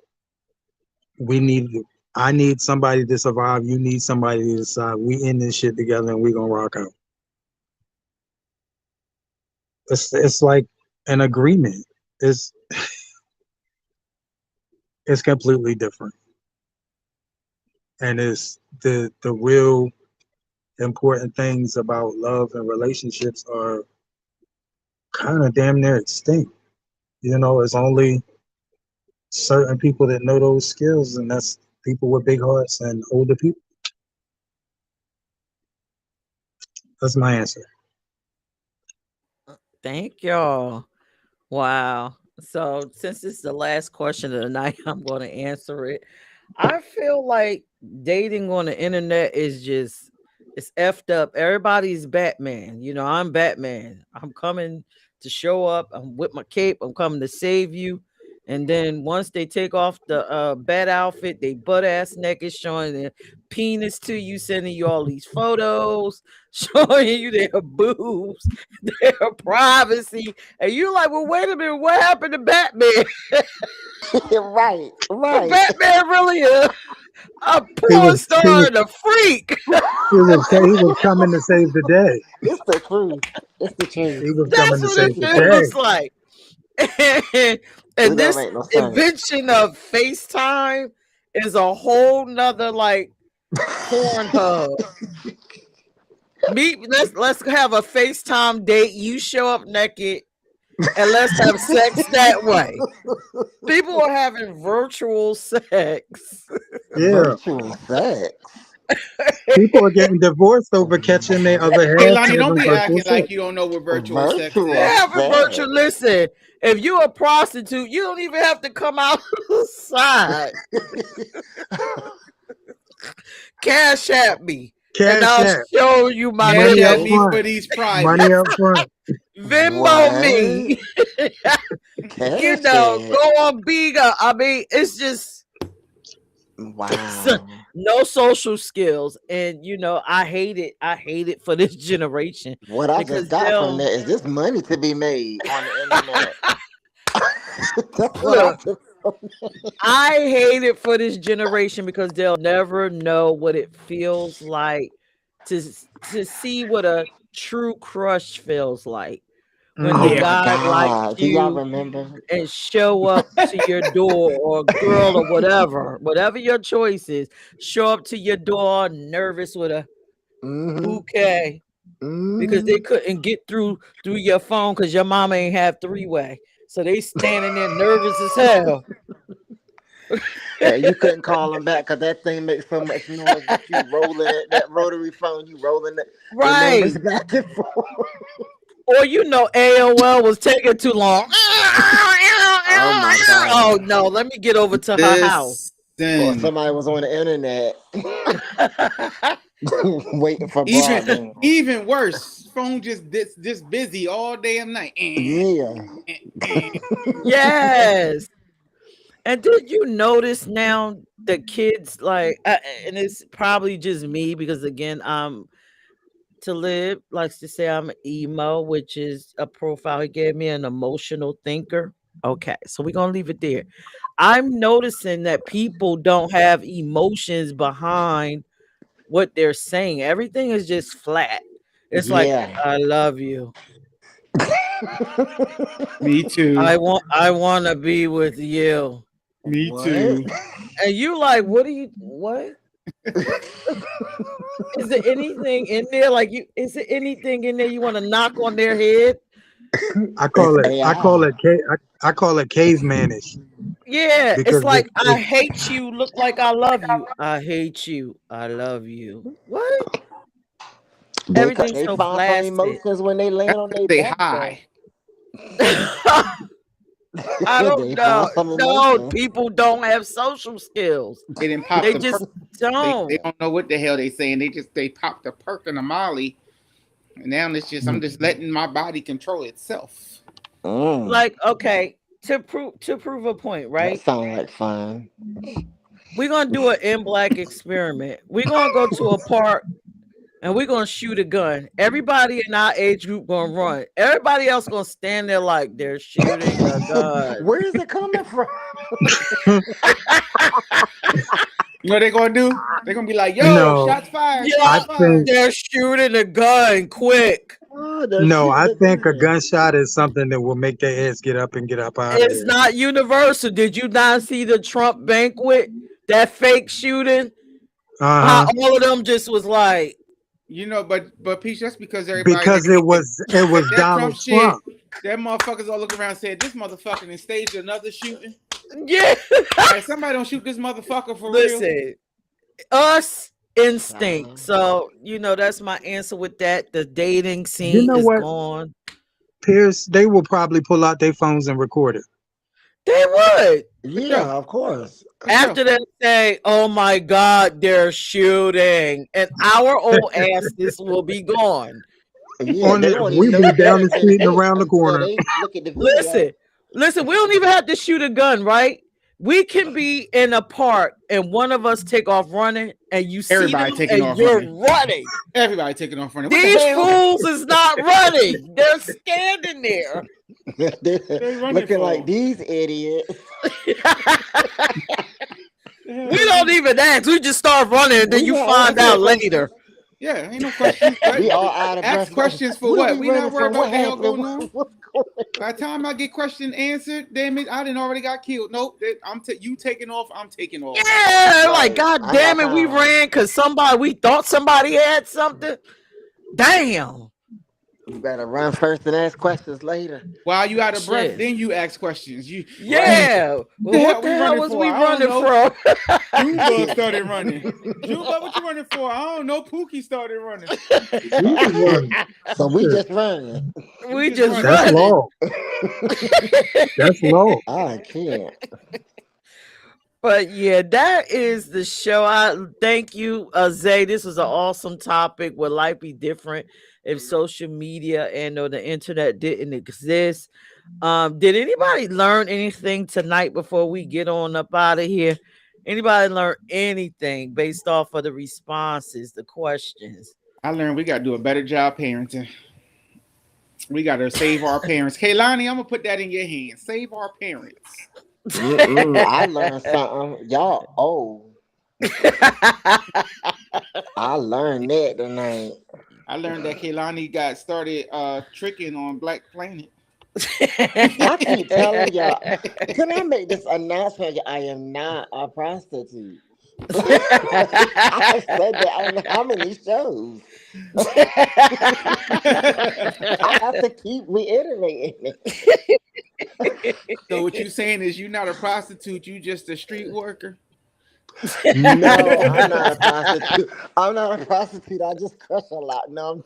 we need. I need somebody to survive. You need somebody to decide. We in this shit together, and we gonna rock out. It's like an agreement. It's it's completely different, and it's the real important things about love and relationships are kind of damn near extinct. It's only certain people that know those skills, and that's people with big hearts and older people. That's my answer. Thank y'all. Wow. So since it's the last question of the night, I'm going to answer it. I feel like dating on the internet is just it's effed up. Everybody's Batman. You know, I'm Batman. I'm coming to show up. I'm with my cape. I'm coming to save you. And then once they take off the bat outfit, they butt ass naked, showing their penis to you, sending you all these photos, showing you their boobs, their privacy, and you're like, well, wait a minute, what happened to Batman? Right, Was right. Batman really a He porn was he star was and a freak? he was coming to save the day. It's the truth. It's the truth. He was coming That's to what it save the feels day. like. It And don't this make no sense. invention of FaceTime is a whole nother like porn hub. Let's have a FaceTime date. You show up naked and let's have sex that way. People are having virtual sex. Yeah, Virtual sex. people are getting divorced over catching their other Hey, half Lonnie, don't having be virtual acting like sex. you don't know what virtual sex Virtual is. Having virtual. sex. Listen, if you're a prostitute, you don't even have to come outside. Cash at me, and Cash I'll app, show you my Cash money up at nipples. me for front, these money privates. up front. Venmo What? me. You Cash know, it. go on Biga. I mean, it's just Wow. no social skills, and you know, I hate it. I hate it for this generation What I just because got from they'll that is this money to be made on the internet. That's what I look. took. I hate it for this generation because they'll never know what it feels like to to see what a true crush feels like when the Oh Mm. my guy likes God. Do y'all you remember? and show up to your door, or girl, or whatever your choice is, show up to your door nervous with a Mm-hmm. bouquet because Mm-hmm. they couldn't get through your phone because your mama ain't have three-way. So they standing there nervous as hell. And you couldn't call them back because that thing makes so much noise with you rolling it, that rotary phone, you rolling the numbers Right. back and forth. Or you know, AOL was taking too long. Oh my Oh God. no, let me get over to her house. Or Listen, somebody was on the internet waiting for broadband. even worse, phone just busy all day and night. Yeah. Yes. And did you notice now the kids like, and it's probably just me because again, to live likes to say I'm an emo, which is a profile he gave me, an emotional thinker. Okay, so we're gonna leave it there. I'm noticing that people don't have emotions behind what they're saying. Everything is just flat. It's like, Yeah. I love you. Me too. I want to be with you. Me What? too. And you like, what? Is there anything in there? Like is there anything in there you want to knock on their head? I It's call it AI. I call it cavemanish Yeah, it's because like I it's hate you, look like I love you. I hate you. I love you. What? Everything's They so find some flaccid. emotions when they laying on their They back though. high. I don't They know. find some No, emotion. people don't have social skills. They didn't pop They the perk. just They don't. don't know what the hell they saying. They popped the perk and the molly. And now I'm just letting my body control itself. Like, okay, to prove a point, That right? sounds like fun. We're gonna do an in black experiment. We're gonna go to a park and we're gonna shoot a gun. Everybody in our age group gonna run. Everybody else gonna stand there like they're shooting a gun. Where is it coming from? You know what they're gonna do? They're gonna be like, yo, no. shots fired, I shots Yeah, fired. think they're shooting a gun quick. Oh, they're no. shooting I the think a gun. gunshot is something that will make their heads get up and get up out of It's there. not universal. Did you not see the Trump banquet? That fake shooting? Uh How huh. all of them just was like, You know, but Peach, that's because everybody Because it was that Trump Donald shit, Trump. that motherfuckers all look around and said, this motherfucker done staged another shooting. yeah. Like, somebody don't shoot this motherfucker for real. Listen, us instinct. So, that's my answer with that. The dating You scene know is what, gone. Peirce? They will probably pull out their phones and record it. They would. Yeah, of course. After they say, "Oh my God, they're shooting," and our old asses will be gone. Yeah, they won't We even know be down better the than street and hate around the until corner. they look at the video. Listen. We don't even have to shoot a gun, right? We can be in a park and one of us take off running, and you see Everybody them, taking and off you're running. running. Everybody taking off running. What the These hell? fools is not running; they're standing there. They running Looking for? like these idiots. We don't even ask. We just start running, and then We you not find asking out questions. later. Yeah, ain't no questions. We all out of breath. Ask questions for What are what? we We not running worried from? about What the hell happened? going on. What's going By the time I get question answered, damn it, I didn't already got killed. Nope, you taking off. I'm taking off. Yeah, like Right. God I damn got it, we time. ran because we thought somebody had something. Damn. You better run first and ask questions later. While you out of breath, Shit. then you ask questions. You Yeah. Well, what the hell was we running from? Junebug started running. Junebug, what you running for? I don't know. Pookie started running. So we just running. We just That's running. low. That's low. I can't. But yeah, that is the show. I thank you, Zay. This was an awesome topic. Would life be different if social media and or the internet didn't exist? Did anybody learn anything tonight before we get on up out of here? Anybody learn anything based off of the responses, the questions? I learned we got to do a better job parenting. We got to save our parents. Kaylani, I'm going to put that in your hands. Save our parents. I learned something. Y'all old. I learned that tonight. I learned that Kaylani got started tricking on Black Planet. I keep telling y'all, can I make this announcement? I am not a prostitute. I said that on how many shows? I have to keep reiterating it. So what you saying is you're not a prostitute, you just a street worker? No, I'm not a prostitute. I'm not a prostitute. I just crush a lot. No,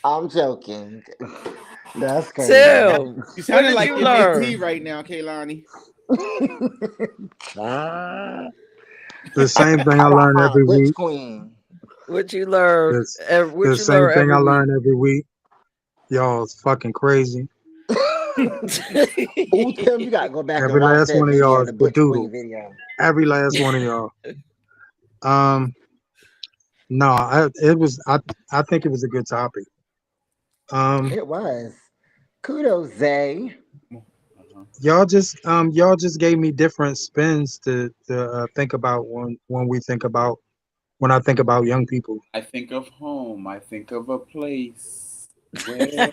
I'm joking. I'm joking. That's crazy. Tim, You sounded like you you learn? MAT right now, Kaylani. The same thing I learn every week. Queen. What you learn? The same thing I learn every week. Y'all is fucking crazy. Ooh, Tim, you gotta go back Every and watch last that one of video, y'all the is Butch doodle. Queen video. Every last one of y'all. No, I think it was a good topic. It was. Kudos, Zay. Y'all just gave me different spins to think about when I think about young people. I think of home. I think of a place where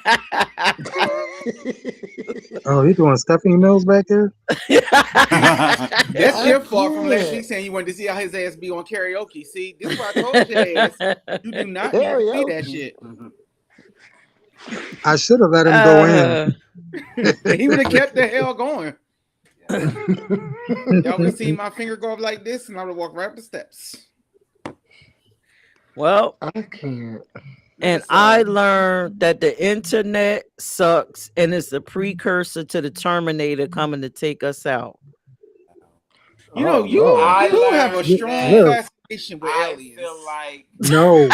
Oh, you doing Stephanie Mills back there? That's your fault from last week saying you wanted to see how his ass be on karaoke. See, this is why I told your ass you do not need to see that shit. I should have let him go in. He would have kept the hell going. Y'all would have seen my finger go up like this, and I would have walked right up the steps. Well, I can't. And I learned that the internet sucks and it's a precursor to the Terminator coming to take us out. You know, you have a strong fascination with aliens. I feel like no,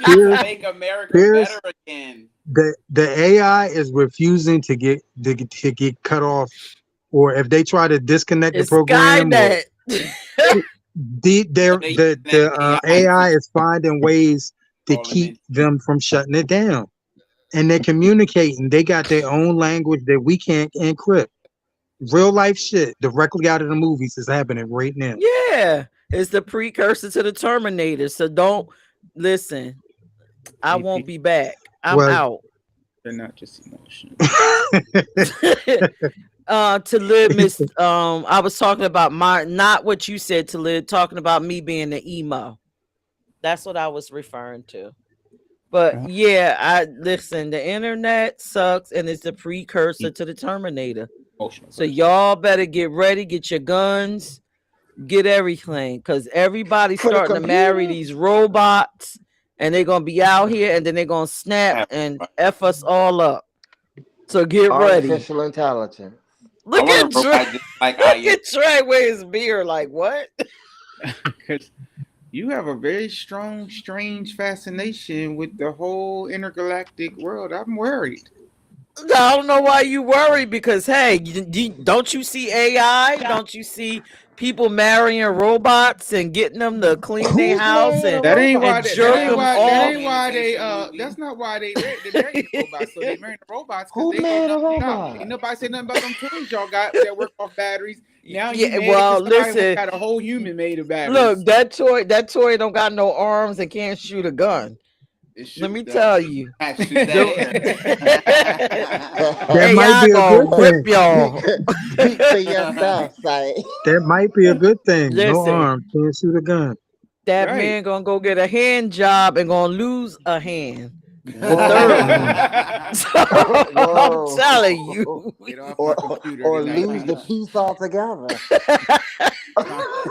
to make America better again. The AI is refusing to get cut off, or if they try to disconnect the program, the AI is finding ways to keep them from shutting it down. And they're communicating. They got their own language that we can't encrypt. Real life shit directly out of the movies is happening right now. Yeah, it's the precursor to the Terminator. So don't listen. I won't be back. I'm out. They're not just emotions. To live, Miss. I was talking about not what you said, to live, talking about me being the emo. That's what I was referring to. But yeah, I listen, the internet sucks and it's the precursor to the Terminator. So y'all better get ready, get your guns, get everything, because everybody's starting to marry these robots and they're gonna be out here, and then they're gonna snap and F us all up. So get ready. Artificial intelligence. Look I at want to Trey. provide just like I Look at Trey with his beard. Like what? Because you have a very strong, strange fascination with the whole intergalactic world. I'm worried. I don't know why you worry, because hey, don't you see AI? Don't you see people marrying robots and getting them to clean their Who's house marrying a and That ain't why. robot? That jerk ain't them why. That off? ain't why they. That's not why they marrying the robots. So they marrying the robots because Who they married a know nothing robot? about. Ain't nobody say nothing about them toys y'all got that work off batteries. Now you Yeah, mad well, because somebody listen. got a whole human made of batteries. Look, that toy don't got no arms and can't shoot a gun. Let me tell you. Shoot that That might AI be a good gonna rip thing. y'all. Speak for yourself, say. That might be a good thing. No Listen, arms, can't shoot a gun. that Right. man gonna go get a hand job and gonna lose a hand. The Whoa. third. So, I'm Whoa. telling you. Get off my Or, computer or tonight, lose the please. piece altogether.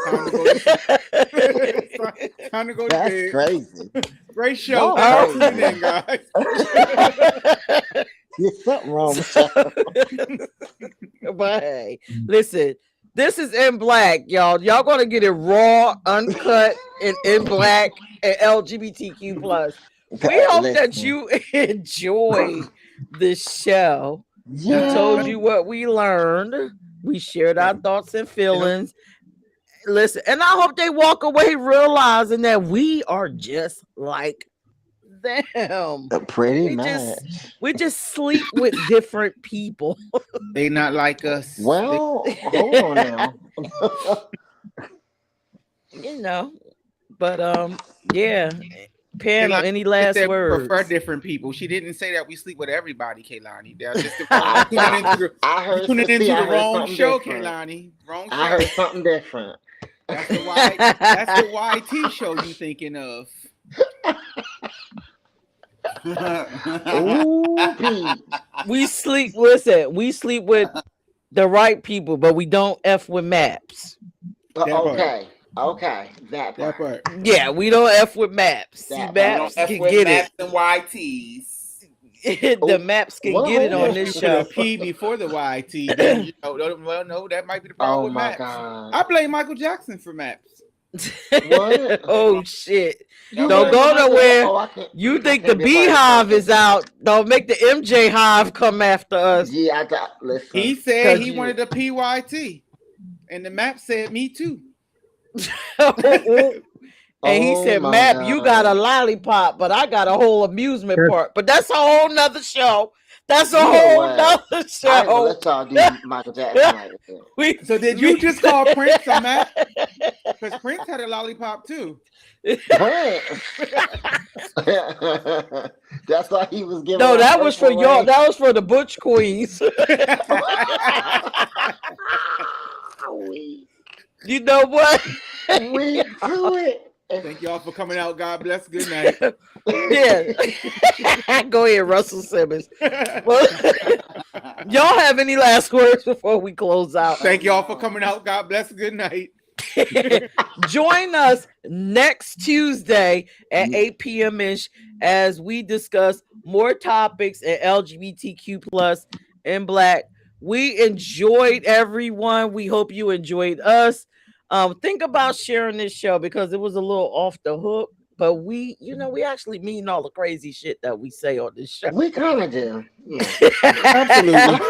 Time to go to sleep. Time to go to That's bed. crazy. Great show. Y'all Thanks for crazy. tuning in, guys. There's something wrong with y'all. But hey, listen, this is in black, y'all. Y'all gonna get it raw, uncut, and in black and LGBTQ plus. We hope that Listen. you enjoy this show. We told Yeah. you what we learned. We shared our thoughts and feelings. Listen, and I hope they walk away realizing that we are just like them. Pretty We much. just sleep with different people. They not like us. Well, hold on now. You know, but yeah. Panel, Kaylani any just last said we words? prefer different people. She didn't say that we sleep with everybody, Kaylani. That's just I heard tuning into the wrong something show, different. Kaylani. Wrong show. I heard something different. That's the YT show you thinking of. Ooh, Pete. We sleep with the right people, but we don't F with maps. Okay. That That part. part. Yeah, we don't F with maps. See, That maps F can with get maps it. and YTs. The maps can get it on this You put a show. P before the YT. Then you know, well, no, that might be the problem Oh with my maps. God. I blame Michael Jackson for maps. What? Oh shit. You Don't blame go Michael- nowhere. Oh, I can't- You I think the can't be a part of beehive this. is out. Don't make the MJ hive come after us. Yeah, I got. Listen. He said he you- wanted a PYT, and the map said me too. And he Oh said, my Map, God. you got a lollipop, but I got a whole amusement park. But that's a whole nother show. That's a You know whole what? nother I ain't gonna show. let y'all do Michael Jackson like that. So did you just call Prince a map? Because Prince had a lollipop too. Prince. That's why he was giving. No, out that was for purple y'all. rain. That was for the Butch Queens. You know what? We do it. Thank y'all for coming out. God bless. Good night. Yeah. Go ahead, Russell Simmons. Well, y'all have any last words before we close out? Thank y'all for coming out. God bless. Good night. Join us next Tuesday at 8 p.m. ish as we discuss more topics in LGBTQ plus and black. We enjoyed everyone. We hope you enjoyed us. Think about sharing this show because it was a little off the hook, but we actually mean all the crazy shit that we say on this show. We kind of do. Yeah. Absolutely.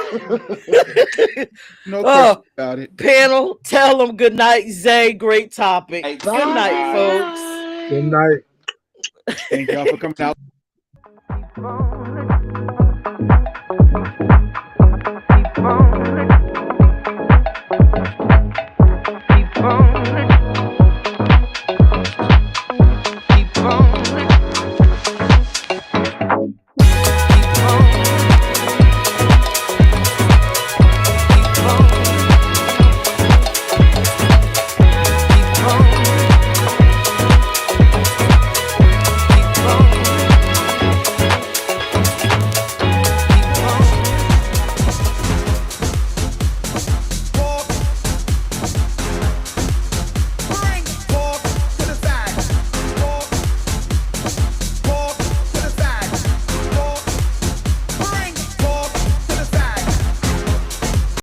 No question about it. Panel, tell them good night, Zay. Great topic. Bye. Good night, folks. Good night. Thank y'all for coming out.